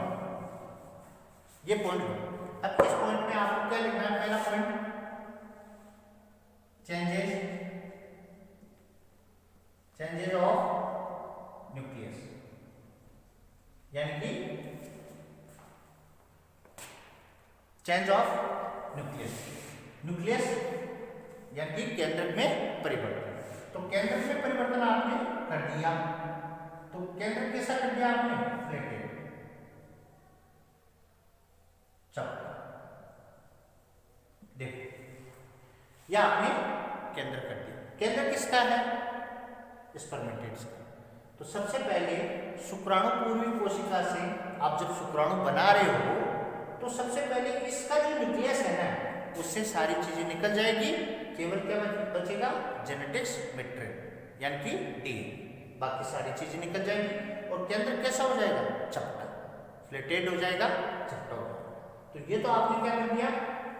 ये पॉइंट हुआ। अब इस पॉइंट में आपको क्या लिखना है? पहला पॉइंट चेंजेस ऑफ न्यूक्लियस, यानी कि चेंज ऑफ न्यूक्लियस, न्यूक्लियस यानी कि केंद्रक में परिवर्तन। तो केंद्रक में परिवर्तन आपने कर दिया, तो केंद्रक कैसा कर दिया आपने? फ्लैटेड, चौड़ा। देखो यह आपने केंद्र कर दिया। केंद्र किसका है? स्पर्मेटिड्स का। तो सबसे पहले शुक्राणु पूर्वी कोशिका से आप जब शुक्राणु बना रहे हो तो सबसे पहले इसका जो न्यूक्लियस है ना, उससे सारी चीजें निकल जाएगी, केवल क्या बचेगा? जेनेटिक्स मैटेरियल यानी कि डीएनए, बाकी सारी चीजें निकल जाएंगी और केंद्र कैसा हो जाएगा? चपटा, फ्लैटेड हो जाएगा, चपटा हो जाएगा। तो ये तो आपने क्या कर दिया?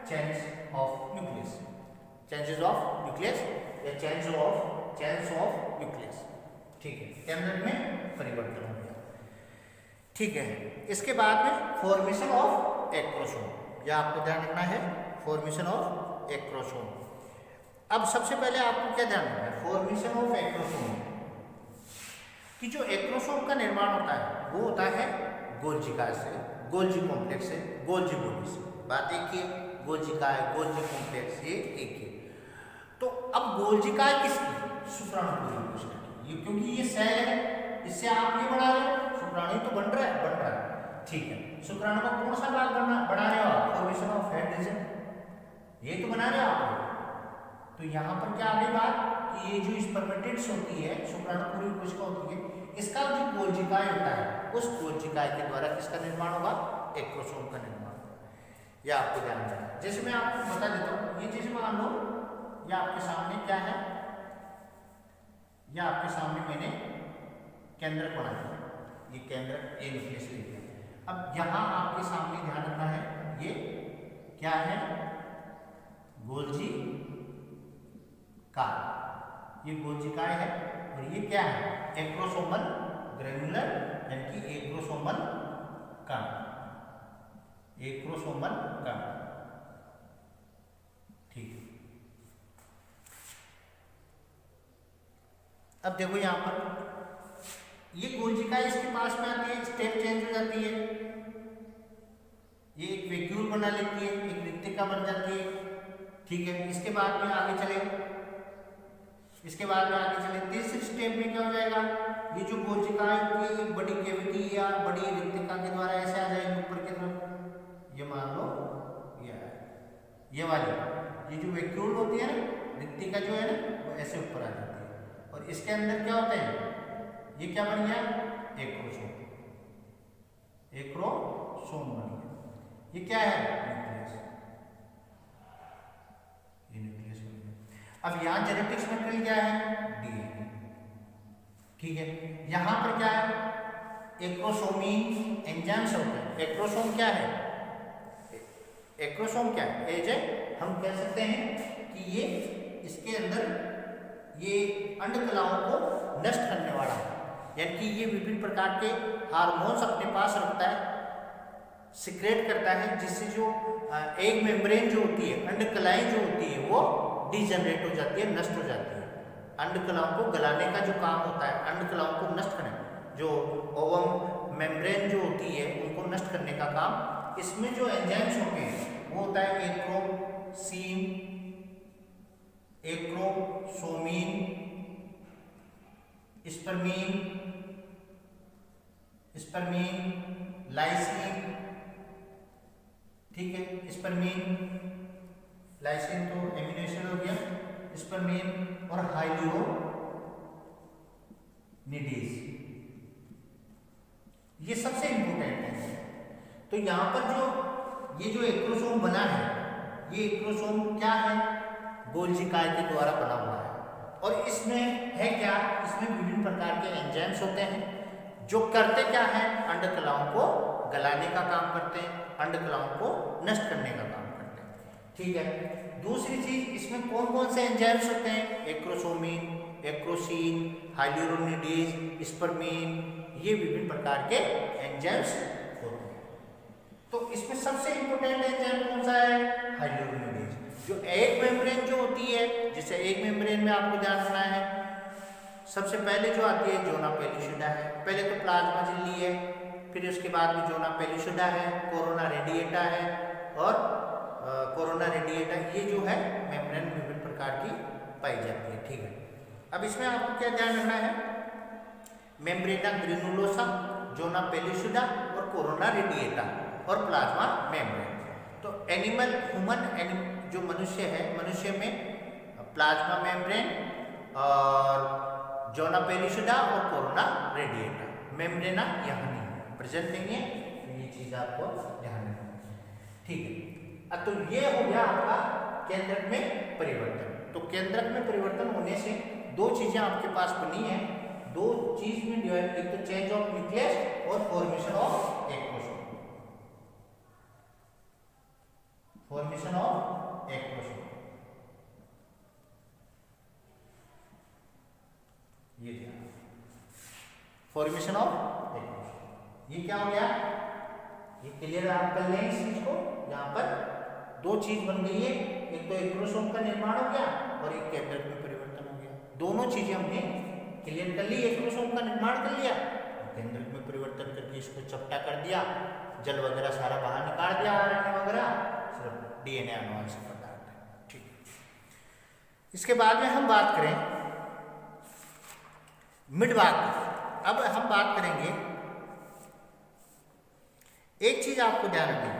Change of nucleus, changes of nucleus या चेंज ऑफ न्यूक्लियस, ठीक है, केंद्र में परिवर्तन हो गया, ठीक है। इसके बाद में फॉर्मेशन ऑफ एक्रोसोम, यह आपको ध्यान रखना है, फॉर्मेशन ऑफ एक्रोसोम। अब सबसे पहले आपको क्या ध्यान रखना है? फॉर्मेशन ऑफ एक्रोसोम कि जो एक्रोसोम का निर्माण होता है वो होता है गोल्जिका से, गोल्जी कॉम्प्लेक्स से, गोल्जी बॉडी से। बात एक ही है, गोल्जिका गोल्जी कॉम्प्लेक्स ये एक ही। तो अब गोल्जिका किसकी? शुक्राणु पूर्वी कोशिका की, ये क्योंकि ये सेल है, इससे आप ये बना रहे हो, शुक्राणु तो बन रहा है, ठीक है। शुक्राणु का कौन सा भाग बना रहे हो आप? फॉर्मेशन ऑफ हेड रीजन, ये तो बना रहे हो आप। तो यहाँ पर क्या आ गई बात कि ये जो स्पर्मेटिड्स होती है, शुक्राणु पूर्वी कोशिका होती है, इसका जो गोल्जिकाय होता है उस गोल्जिकाय के द्वारा किसका निर्माण होगा? एक्रोसोम का निर्माण होगा। यह आपको ध्यान रखना। जैसे मैं आपको बता देता हूँ, ये चीज मान लो ये आपके सामने क्या है, यह आपके सामने मैंने केंद्र बनाया, ये केंद्र ए न्यूक्लियस ले लिया। अब यहाँ आपके सामने ध्यान रखना है, ये क्या है? गोल्जी काय, ये गोल्जिकाय है और ये क्या है? एक्रोसोमल ग्रेन्युलर यानी कि एक्रोसोमल कण, एक्रोसोमल कण, ठीक है। अब देखो यहां पर ये गोल्जिकाय इसके पास में आती है, स्टेप चेंज हो जाती है, ये एक वैक्यूल बना लेती है, एक रिक्तिका बन जाती है, ठीक है। इसके बाद में आगे चले, तीसरे स्टेप में क्या हो जाएगा? ये जो गोल्जिकाय की एक बड़ी कैविटी या बड़ी रिक्तिका के द्वारा ऐसे आ जाएगी ऊपर की तरफ, ये मान लो ये वाली, ये जो वैक्यूल होती है ना, रिक्तिका जो है ना, वो ऐसे ऊपर आ जाती है और इसके अंदर क्या होता है? ये क्या बन गया? एक्रोसोम, एक्रोसोम बन गया। ये क्या है? न्यूक्लियस, ये न्यूक्लियस बन गया। अब यहाँ जेनेटिक्स मटेरियल क्या है? डीएनए, ठीक है। यहाँ पर क्या है? एक्रोसोमीन एंजाइम्स होते हैं। एक्रोसोम क्या है? एक्रोसोम क्या है? हम कह सकते हैं कि ये इसके अंदर ये अंडकलाओं को नष्ट करने वाला है, यानी कि ये विभिन्न प्रकार के हार्मोन्स अपने पास रखता है, सिक्रेट करता है, जिससे जो एग मेम्ब्रेन जो होती है, अंडकलाएं जो होती है, वो डिजनरेट हो जाती है, नष्ट हो जाती है। अंडकलाओं को गलाने का जो काम होता है, अंडकलाओं को नष्ट करने, जो ओवम मेम्ब्रेन जो होती है उनको नष्ट करने का काम इसमें जो एंजाइम्स होते हैं वो होता है एक्रोसीन, एक्रोसोमीन, स्पर्मीन, लाइसीन, ठीक है, स्पर्मीन, लाइसीन तो एमिनो एसिड हो गया, स्पर्मीन और हाइल्यूरोनिडेज, ये सबसे इंपॉर्टेंट है। तो यहाँ पर जो ये जो एक्रोसोम बना है, ये एक्रोसोम क्या है, गोल्जी काय के द्वारा बना हुआ है। और इसमें है क्या, इसमें विभिन्न प्रकार के एंजाइम्स होते हैं जो करते क्या है, अंडकलाओं को गलाने का काम करते हैं, अंडकलाओं को नष्ट करने का काम करते हैं, ठीक है। दूसरी चीज, इसमें कौन कौन से एंजाइम्स होते हैं, एक्रोसोमीन, एक्रोसीन, हाइल्यूरोनिडेज, स्पर्मीन, ये विभिन्न प्रकार के एंजाइम्स होते हैं। तो इसमें सबसे इंपॉर्टेंट एंजाइम कौन सा है, हाइल्यूरोनिडेज। जो एग मेम्ब्रेन जो होती है, जैसे एग मेम्ब्रेन में आपको ध्यान रखना है, सबसे पहले जो आती है जोना पेलिशिडा है, पहले तो प्लाज्मा झिल्ली है, फिर उसके बाद में जोना पेलिशिडा है, कोरोना रेडिएटा है, और कोरोना रेडिएटा, ये जो है मेम्ब्रेन विभिन्न प्रकार की पाई जाती है, ठीक है। अब इसमें आपको क्या ध्यान रखना है, मेम्ब्रेना ग्रेनुलोसा, जोना पेलिशिडा और कोरोना रेडिएटा और प्लाज्मा मेम्ब्रेन। तो एनिमल, ह्यूमन, जो मनुष्य है, मनुष्य में प्लाज्मा मेम्ब्रेन और जोना पेलिशिडा और कोरोना रेडिएटा, मेम्ब्रेना यहाँ नहीं प्रेजेंट नहीं है, तो ये चीज आपको ध्यान रखना है, ठीक है। तो ये हो गया आपका केंद्रक में परिवर्तन। तो केंद्रक में परिवर्तन होने से दो चीजें आपके पास बनी है, दो चीज में डिवाइड, एक तो चेंज ऑफ न्यूक्लियस और formation of acrosome, formation of acrosome, ये फॉर्मेशन ऑफ एक्रोसोम, ये क्या हो गया, ये क्लियर आप कर लें इस चीज को। यहाँ पर दो चीज बन गई है, एक तो एक्रोसोम का निर्माण हो गया और एक केंद्रक में परिवर्तन हो गया, दोनों चीजें हमने क्लियर कर ली। एक्रोसोम का निर्माण कर लिया, केंद्रक में परिवर्तन करके इसको चपटा कर दिया, जल वगैरह सारा बाहर निकाल दिया, आरएनए वगैरह, सिर्फ डीएनए आनुवंशिक पदार्थ है, ठीक। इसके बाद में हम बात करें मिड भाग की। अब हम बात करेंगे, एक चीज आपको ध्यान रखनी,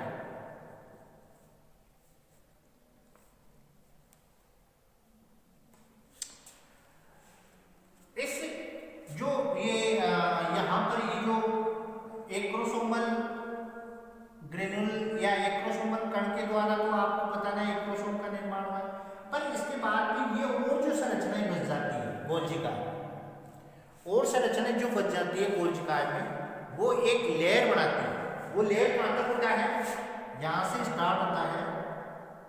जो ये यहाँ पर ये जो एक्रोसोमल ग्रेनुल या एक्रोसोमल कण के द्वारा, तो आपको बताना है एक्रोसोम का निर्माण हुआ, पर इसके बाद भी ये और जो संरचनाएं बच जाती है गोल्जिकाय, और संरचनाएं जो बच जाती है गोल्जिकाय में, वो एक लेयर बनाती है। वो लेयर कहाँ तक होता है, यहाँ से स्टार्ट होता है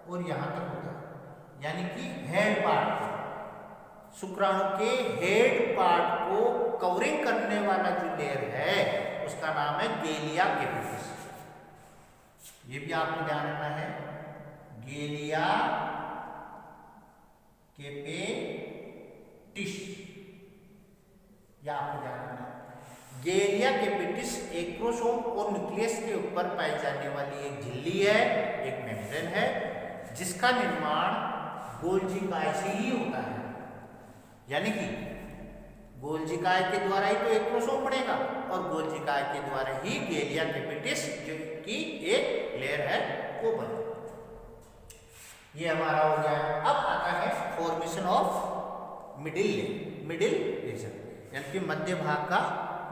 और यहाँ तक होता है, यानी कि हेड पार्ट, शुक्राणु के हेड पार्ट को कवरिंग करने वाला जो लेयर है उसका नाम है गेलिया कैपिटिस। ये भी आपको ध्यान रखना है, गेलिया कैपिटिस, या आपको ध्यान रखना है। गेलिया कैपिटिस एक्रोसोम और न्यूक्लियस के ऊपर पाई जाने वाली एक झिल्ली है, एक मेम्ब्रेन है, जिसका निर्माण गोल्जिकाय से ही होता है, यानी कि गोल्जिकाय के द्वारा ही तो एक्रोसोम बनेगा और गोल्जिकाय के द्वारा ही गेलिया कैपिटिस जो की एक लेयर है वो बनेगा। ये हमारा हो गया। अब आता है formation of middle layer, middle region, यानी कि मध्य भाग का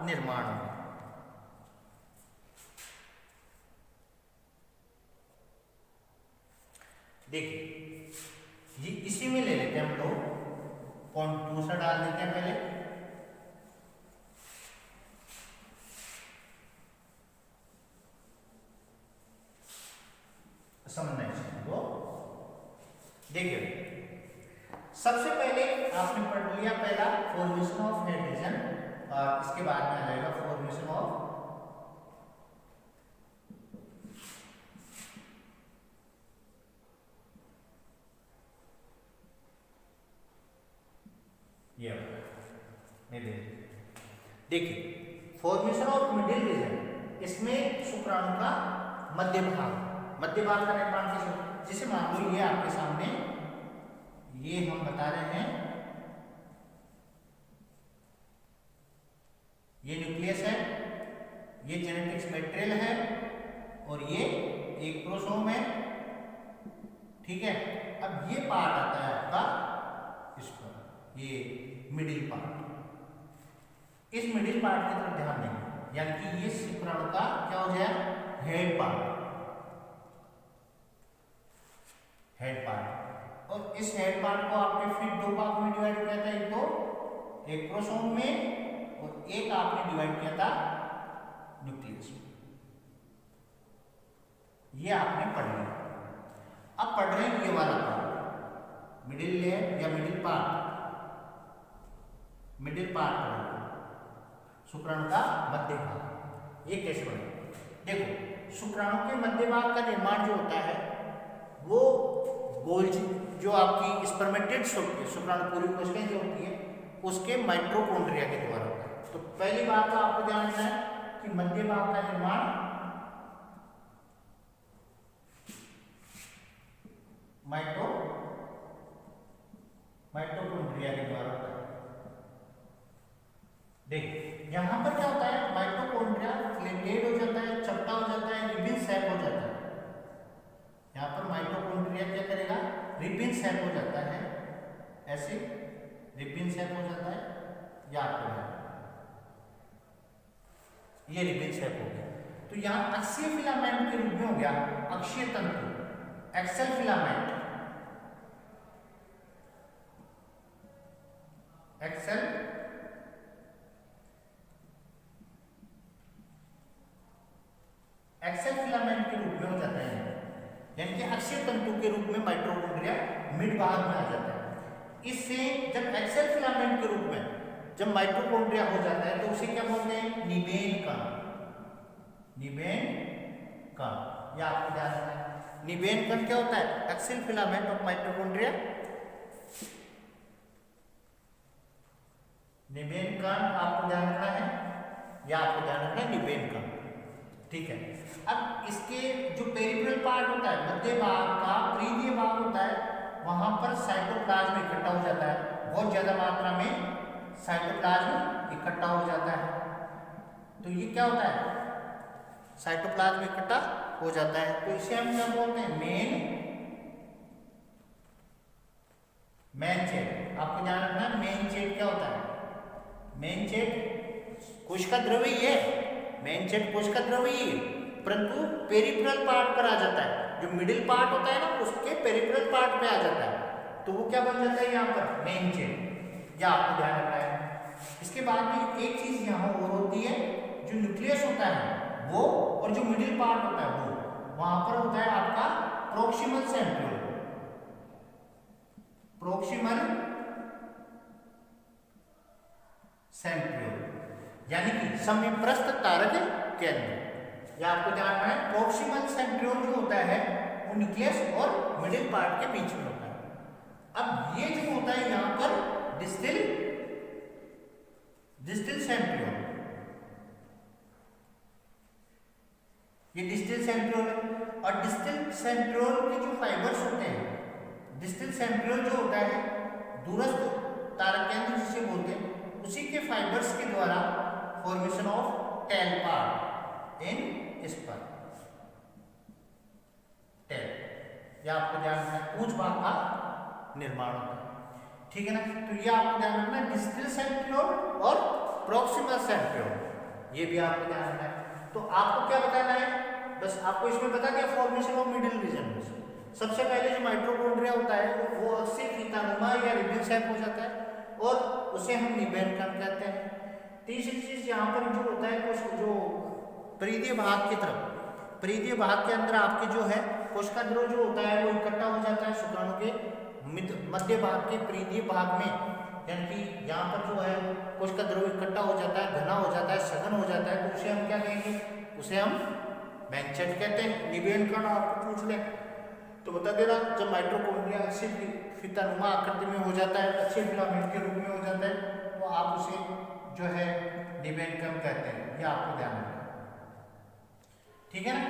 निर्माण होगा। देखिए, ये इसी में ले लेते हैं हम लोग, पॉइंट दूसरा डाल देते हैं पहले। समझना इसको, देखिए सबसे पहले आपने पढ़ लिया पहला फॉर्मेशन ऑफ हेड रीजन, और इसके बाद में आ जाएगा फॉर्मेशन ऑफ मिडिल। देखिए फॉर्मेशन ऑफ मिडिल रीजन, इसमें शुक्राणु का मध्य भाग का निर्माण कैसे, जैसे मान लो ये आपके सामने, ये हम बता रहे हैं ये न्यूक्लियस है, ये जेनेटिक्स मटेरियल है और ये एक क्रोमोसोम है, ठीक है। अब ये पार्ट आता है आपका इस पर, ये मिडिल पार्ट। इस मिडिल पार्ट की तरफ ध्यान देंगे, यानी कि ये शुक्राणु का क्या हो जाए, हेड पार्ट। और इस हेड पार्ट को आपने फिर दो भाग में डिवाइड किया था, एक क्रोमोसोम में और एक आपने डिवाइड किया था न्यूक्लियस में। ये आपने पढ़ लिया। अब पढ़ रहे हैं ये वाला पार्ट, मिडिल लेयर या मिडिल पार्ट शुक्राणु का मध्य भाग। ये कैसे बने, देखो शुक्राणु के मध्य भाग का निर्माण जो होता है वो गोल्जी, जो आपकी स्पर्मेटेड्स होती है, शुक्राणु पूरी कोशिकाएं जो होती है उसके माइटोकॉन्ड्रिया के द्वारा होता है। तो पहली बात तो आपको ध्यान रखना है कि मध्य भाग का निर्माण माइटोकॉन्ड्रिया के द्वारा होता है। देखिए यहां पर क्या होता है, माइटोकॉन्ड्रिया फ्लैटेड हो जाता है, चपटा हो जाता है, रिबन शेप हो जाता है। यहाँ पर माइटोकॉन्ड्रिया क्या करेगा, रिबन शेप हो जाता है, ऐसे रिबन शेप हो जाता है, याद करें ये रिबन शेप हो गया। तो यहाँ अक्षीय फिलामेंट के रूप में हो गया अक्षीय तंतु, एक्सेल फिलामेंट, एक्सेल फिलामेंट के रूप में हो जाता है, यानी कि अक्षीय तंतु के रूप में माइटोकॉन्ड्रिया मिड भाग में आ जाता है। इससे जब एक्सेल फिलामेंट के रूप में जब माइटोकॉन्ड्रिया हो जाता है तो उसे क्या बोलते हैं, निबेन कण। या आपको ध्यान रखना है, निबेन कण क्या होता है, एक्सेल फिलामेंट ऑफ माइटोकॉन्ड्रिया। निबेन कण आपको ध्यान रखना है, या आपको ध्यान रखना है निबेन कण, ठीक है। अब इसके जो पेरिफेरल पार्ट होता है, मध्य भाग का परिधीय भाग होता है, वहां पर साइटोप्लाज्म इकट्ठा हो जाता है, बहुत ज्यादा मात्रा में साइटोप्लाज्म इकट्ठा हो जाता है। तो ये क्या होता है, साइटोप्लाज्म इकट्ठा हो जाता है, तो इसे हम क्या बोलते हैं, मेन चेट। आपको ध्यान रखना है, मेन चेट क्या होता है, मेन चेट कोशिका द्रव्य ही है, मेन चेट कोशिका द्रव्य ही है, परंतु पेरिफेरल पार्ट पर आ जाता है, जो मिडिल पार्ट होता है ना उसके पेरिफेरल पार्ट पे आ जाता है, तो वो क्या बन जाता है यहाँ पर, मेन चेट। या आपको ध्यान रखना है। इसके बाद में एक चीज यहाँ और होती है, जो न्यूक्लियस होता है वो और जो मिडिल पार्ट होता है वो, वहां पर होता है आपका प्रोक्सिमल सेंट्रियोल, यानी कि समीपस्थ तारक केंद्र। या आपको ध्यान रखना है, प्रोक्सिमल सेंट्रियोल जो होता है वो न्यूक्लियस और मिडिल पार्ट के बीच में होता है। अब ये जो होता है यहाँ पर डिस्टल सेंट्रियोल, ये डिस्टल सेंट्रियोल है। और डिस्टल सेंट्रियोल के जो फाइबर्स होते हैं, डिस्टल सेंट्रियोल जो होता है दूरस्थ तारक केंद्र जिसे बोलते हैं, उसी के फाइबर्स के द्वारा formation of tail part in sperm, tail. या आपको ध्यान रखना है, पूंछ भाग का निर्माण होता है, ठीक है ना। तो ये आपको ध्यान रखना है, डिस्टल सेंट्रियोल और प्रोक्सिमल सेंट्रियोल, ये भी आपको ध्यान रखना है। तो आपको क्या बताना है, बस आपको इसमें बता दिया फॉर्मेशन ऑफ मिडिल रीजन में। सबसे पहले जो माइटोकॉन्ड्रिया होता है वो अक्सर फीतानुमा या रिबन शेप हो जाता है और उसे हम निबेन कण कहते हैं। तीसरी चीज यहाँ पर जो होता है कुछ जो परिधीय भाग की तरफ, परिधीय भाग के अंदर आपके जो है कोशिका द्रव जो होता है वो इकट्ठा हो जाता है शुक्राणु के मध्य भाग के परिधीय भाग में, यानी कि यहाँ पर जो है कोशिका द्रव इकट्ठा हो जाता है, घना हो जाता है, सघन हो जाता है, तो उसे हम क्या कहेंगे? उसे हम बैंचेट कहते हैं। निवेदन कण आपको पूछ ले तो बता देना, जब माइटोकॉन्ड्रिया अच्छी फीतानुमा आकृति में हो जाता है, अच्छे फिलामेंट के रूप में हो जाता है, तो आप उसे जो है निवेदन कण कहते हैं। ये आपको ध्यान रखना, ठीक है ना।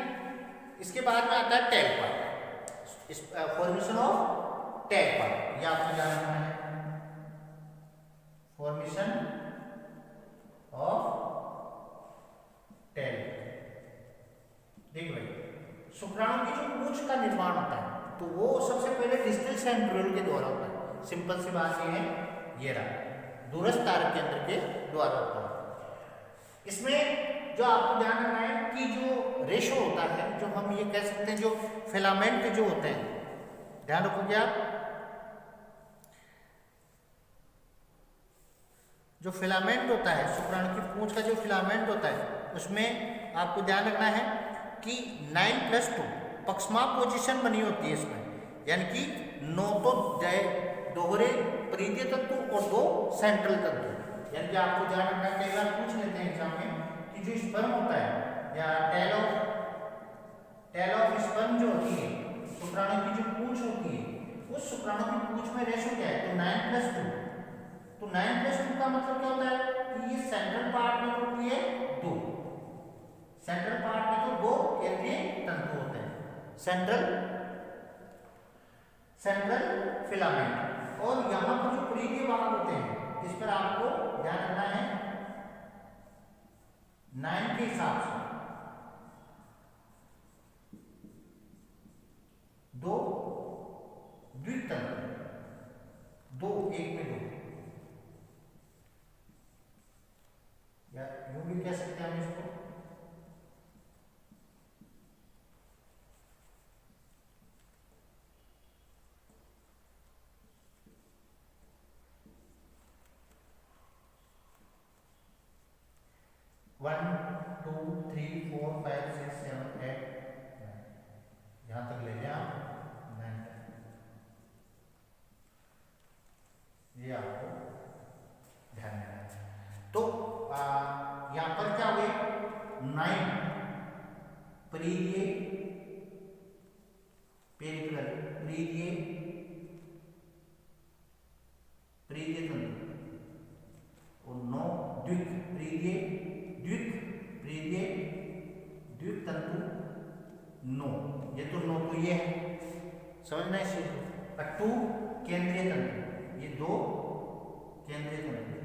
इसके बाद में आता है tail part, formation of tail part, ये आपको ध्यान रखना है। फॉर्मेशन ऑफ टेल, देख भाई, शुक्राणु की जो पूंछ का निर्माण होता है तो वो सबसे पहले डिस्टल सेंट्रियोल के द्वारा होता है। सिंपल सी बात ये है, ये रहा दूरस्थ तारक केंद्र के द्वारा होता है। इसमें जो आपको ध्यान रखना है कि जो रेशो होता है, जो हम ये कह सकते हैं, जो फिलामेंट जो होते हैं, ध्यान रखोगे आप, जो फिलामेंट होता है शुक्राणु की पूंछ का जो फिलामेंट होता है, उसमें आपको ध्यान रखना है कि 9+2 पक्षमा पोजीशन बनी होती है इसमें, यानी कि 9 तो दोहरे परिधीय तंतु और 2 सेंट्रल तंतु। यानी कि आपको ध्यान रखना है, कई बार पूछ लेते हैं एग्जाम में कि जो स्पर्म होता है या टेल ऑफ स्पर्म जो होती है, शुक्राणु की जो पूंछ होती है, उस शुक्राणु की पूंछ में रेशो क्या है? तो 9+2। तो 9+2 का मतलब क्या होता है कि ये सेंट्रल पार्ट में तो ये 2, सेंट्रल पार्ट में तो 2 केंद्रीय तंतु होते हैं, सेंट्रल फिलामेंट। और यहाँ पर जो परिधीय भाग होते हैं, इस पर आपको ध्यान रखना है 9 के हिसाब से 2 द्विक तंतु, 2 एक में 2, या यूं भी कह सकते हैं हम इसको, वन 2 3 4 5 6 7 8 यहां तक ले जाए आप 9 तक, ये आपको ध्यान देना है। तो यहां पर क्या हुए? 9 परिधीय, पेरिफेरल परिधीय तंतु और 9 द्विक द्विक तंतु 9, ये तो 9 तो ये है, समझना है इसे। और 2 केंद्रीय तंतु, ये 2 केंद्रीय तंतु,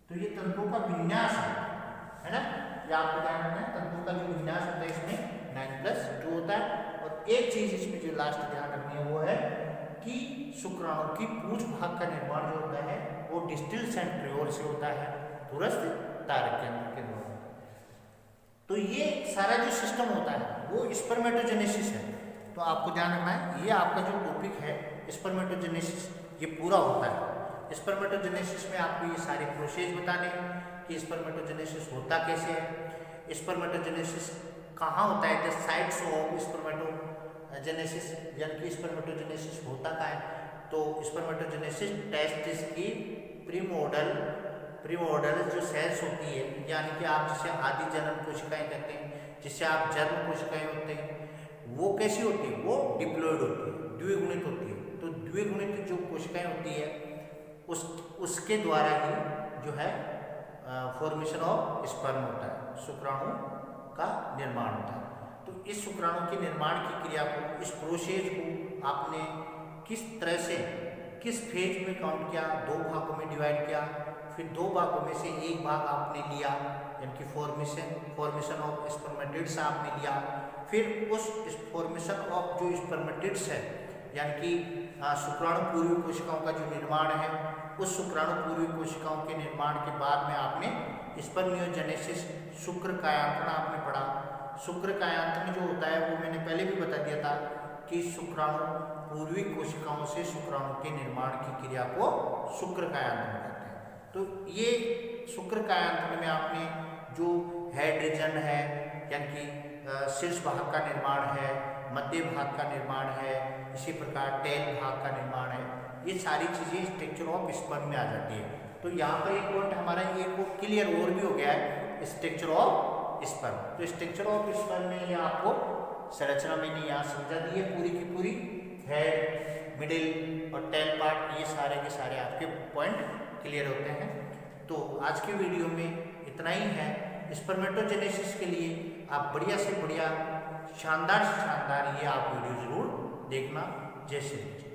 तो ये तंतुओं का विन्यास है ना, ये आपको ध्यान रखना है। तंतुओं का जो विन्यास होता है इसमें 9+2 होता है। और एक चीज इसमें जो लास्ट ध्यान रखनी है वो है कि शुक्राणु की पूंछ भाग का निर्माण जो होता है वो डिस्टल सेंट्रियोल से होता है, दूरस्थ तारक केंद्र के द्वारा। तो ये सारा जो सिस्टम होता है वो स्पर्मेटोजेनेसिस है। तो आपको ध्यान रखना है, ये आपका जो टॉपिक है स्पर्मेटोजेनेसिस, ये पूरा होता है। स्पर्मेटोजेनेसिस में आपको ये सारे प्रोसेस बताने हैं कि स्पर्मेटोजेनेसिस होता कैसे है, स्पर्मेटोजेनेसिस कहाँ होता है, द साइट्स ऑफ स्पर्मेटोजेनेसिस, यानी कि स्पर्मेटोजेनेसिस होता कहाँ है। तो स्पर्मेटोजेनेसिस टेस्टिस की प्रीमोर्डल जो सेल्स होती है, यानी कि आप जिसे आदि जन्म कोशिकाएं कहते हैं, जिससे आप जन्म कोशिकाएं होते हैं, वो कैसी होती है? वो डिप्लॉयड होती है, द्विगुणित होती है। तो द्विगुणित जो कोशिकाएं होती है उसके द्वारा ही जो है फॉर्मेशन ऑफ स्पर्म होता है, शुक्राणु का निर्माण होता है। तो इस शुक्राणु के निर्माण की क्रिया को, इस प्रोसेस को आपने किस तरह से किस फेज में काउंट किया? 2 भागों में डिवाइड किया, फिर 2 भागों में से एक भाग आपने लिया, यानी कि फॉर्मेशन ऑफ स्पर्मेटिड्स आपने लिया। फिर उस फॉर्मेशन ऑफ जो स्पर्मेटिड्स है, यानी कि शुक्राणु पूर्वी कोशिकाओं का जो निर्माण है, उस शुक्राणु पूर्वी कोशिकाओं के निर्माण के बाद में आपने स्पर्मियोजेनेसिस, शुक्र कायांतरण आपने पढ़ा। शुक्र कायांतरण जो होता है वो मैंने पहले भी बता दिया था कि शुक्राणु पूर्वी कोशिकाओं से शुक्राणु के निर्माण की क्रिया को शुक्र कायांतरण कहते हैं। तो ये शुक्र कायांतरण में आपने जो हेड रीजन है, यानी कि शीर्ष भाग का निर्माण है, मध्य भाग का निर्माण है, इसी प्रकार टेल भाग का निर्माण है, ये सारी चीज़ें स्ट्रक्चर ऑफ स्पर्म में आ जाती है। तो यहाँ पर एक पॉइंट हमारा ये को क्लियर और भी हो गया है स्ट्रक्चर ऑफ स्पर्म। तो स्ट्रक्चर ऑफ स्पर्म में ये आपको संरचना मैंने यहाँ समझा दी है पूरी की पूरी, हेड, मिडिल और टेल पार्ट, ये सारे के सारे आपके पॉइंट क्लियर होते हैं। तो आज के वीडियो में इतना ही है। स्पर्मेटोजेनेसिस के लिए आप बढ़िया से बढ़िया शानदार से शानदार ये आप वीडियो जरूर देखना। जय श्री कृष्ण।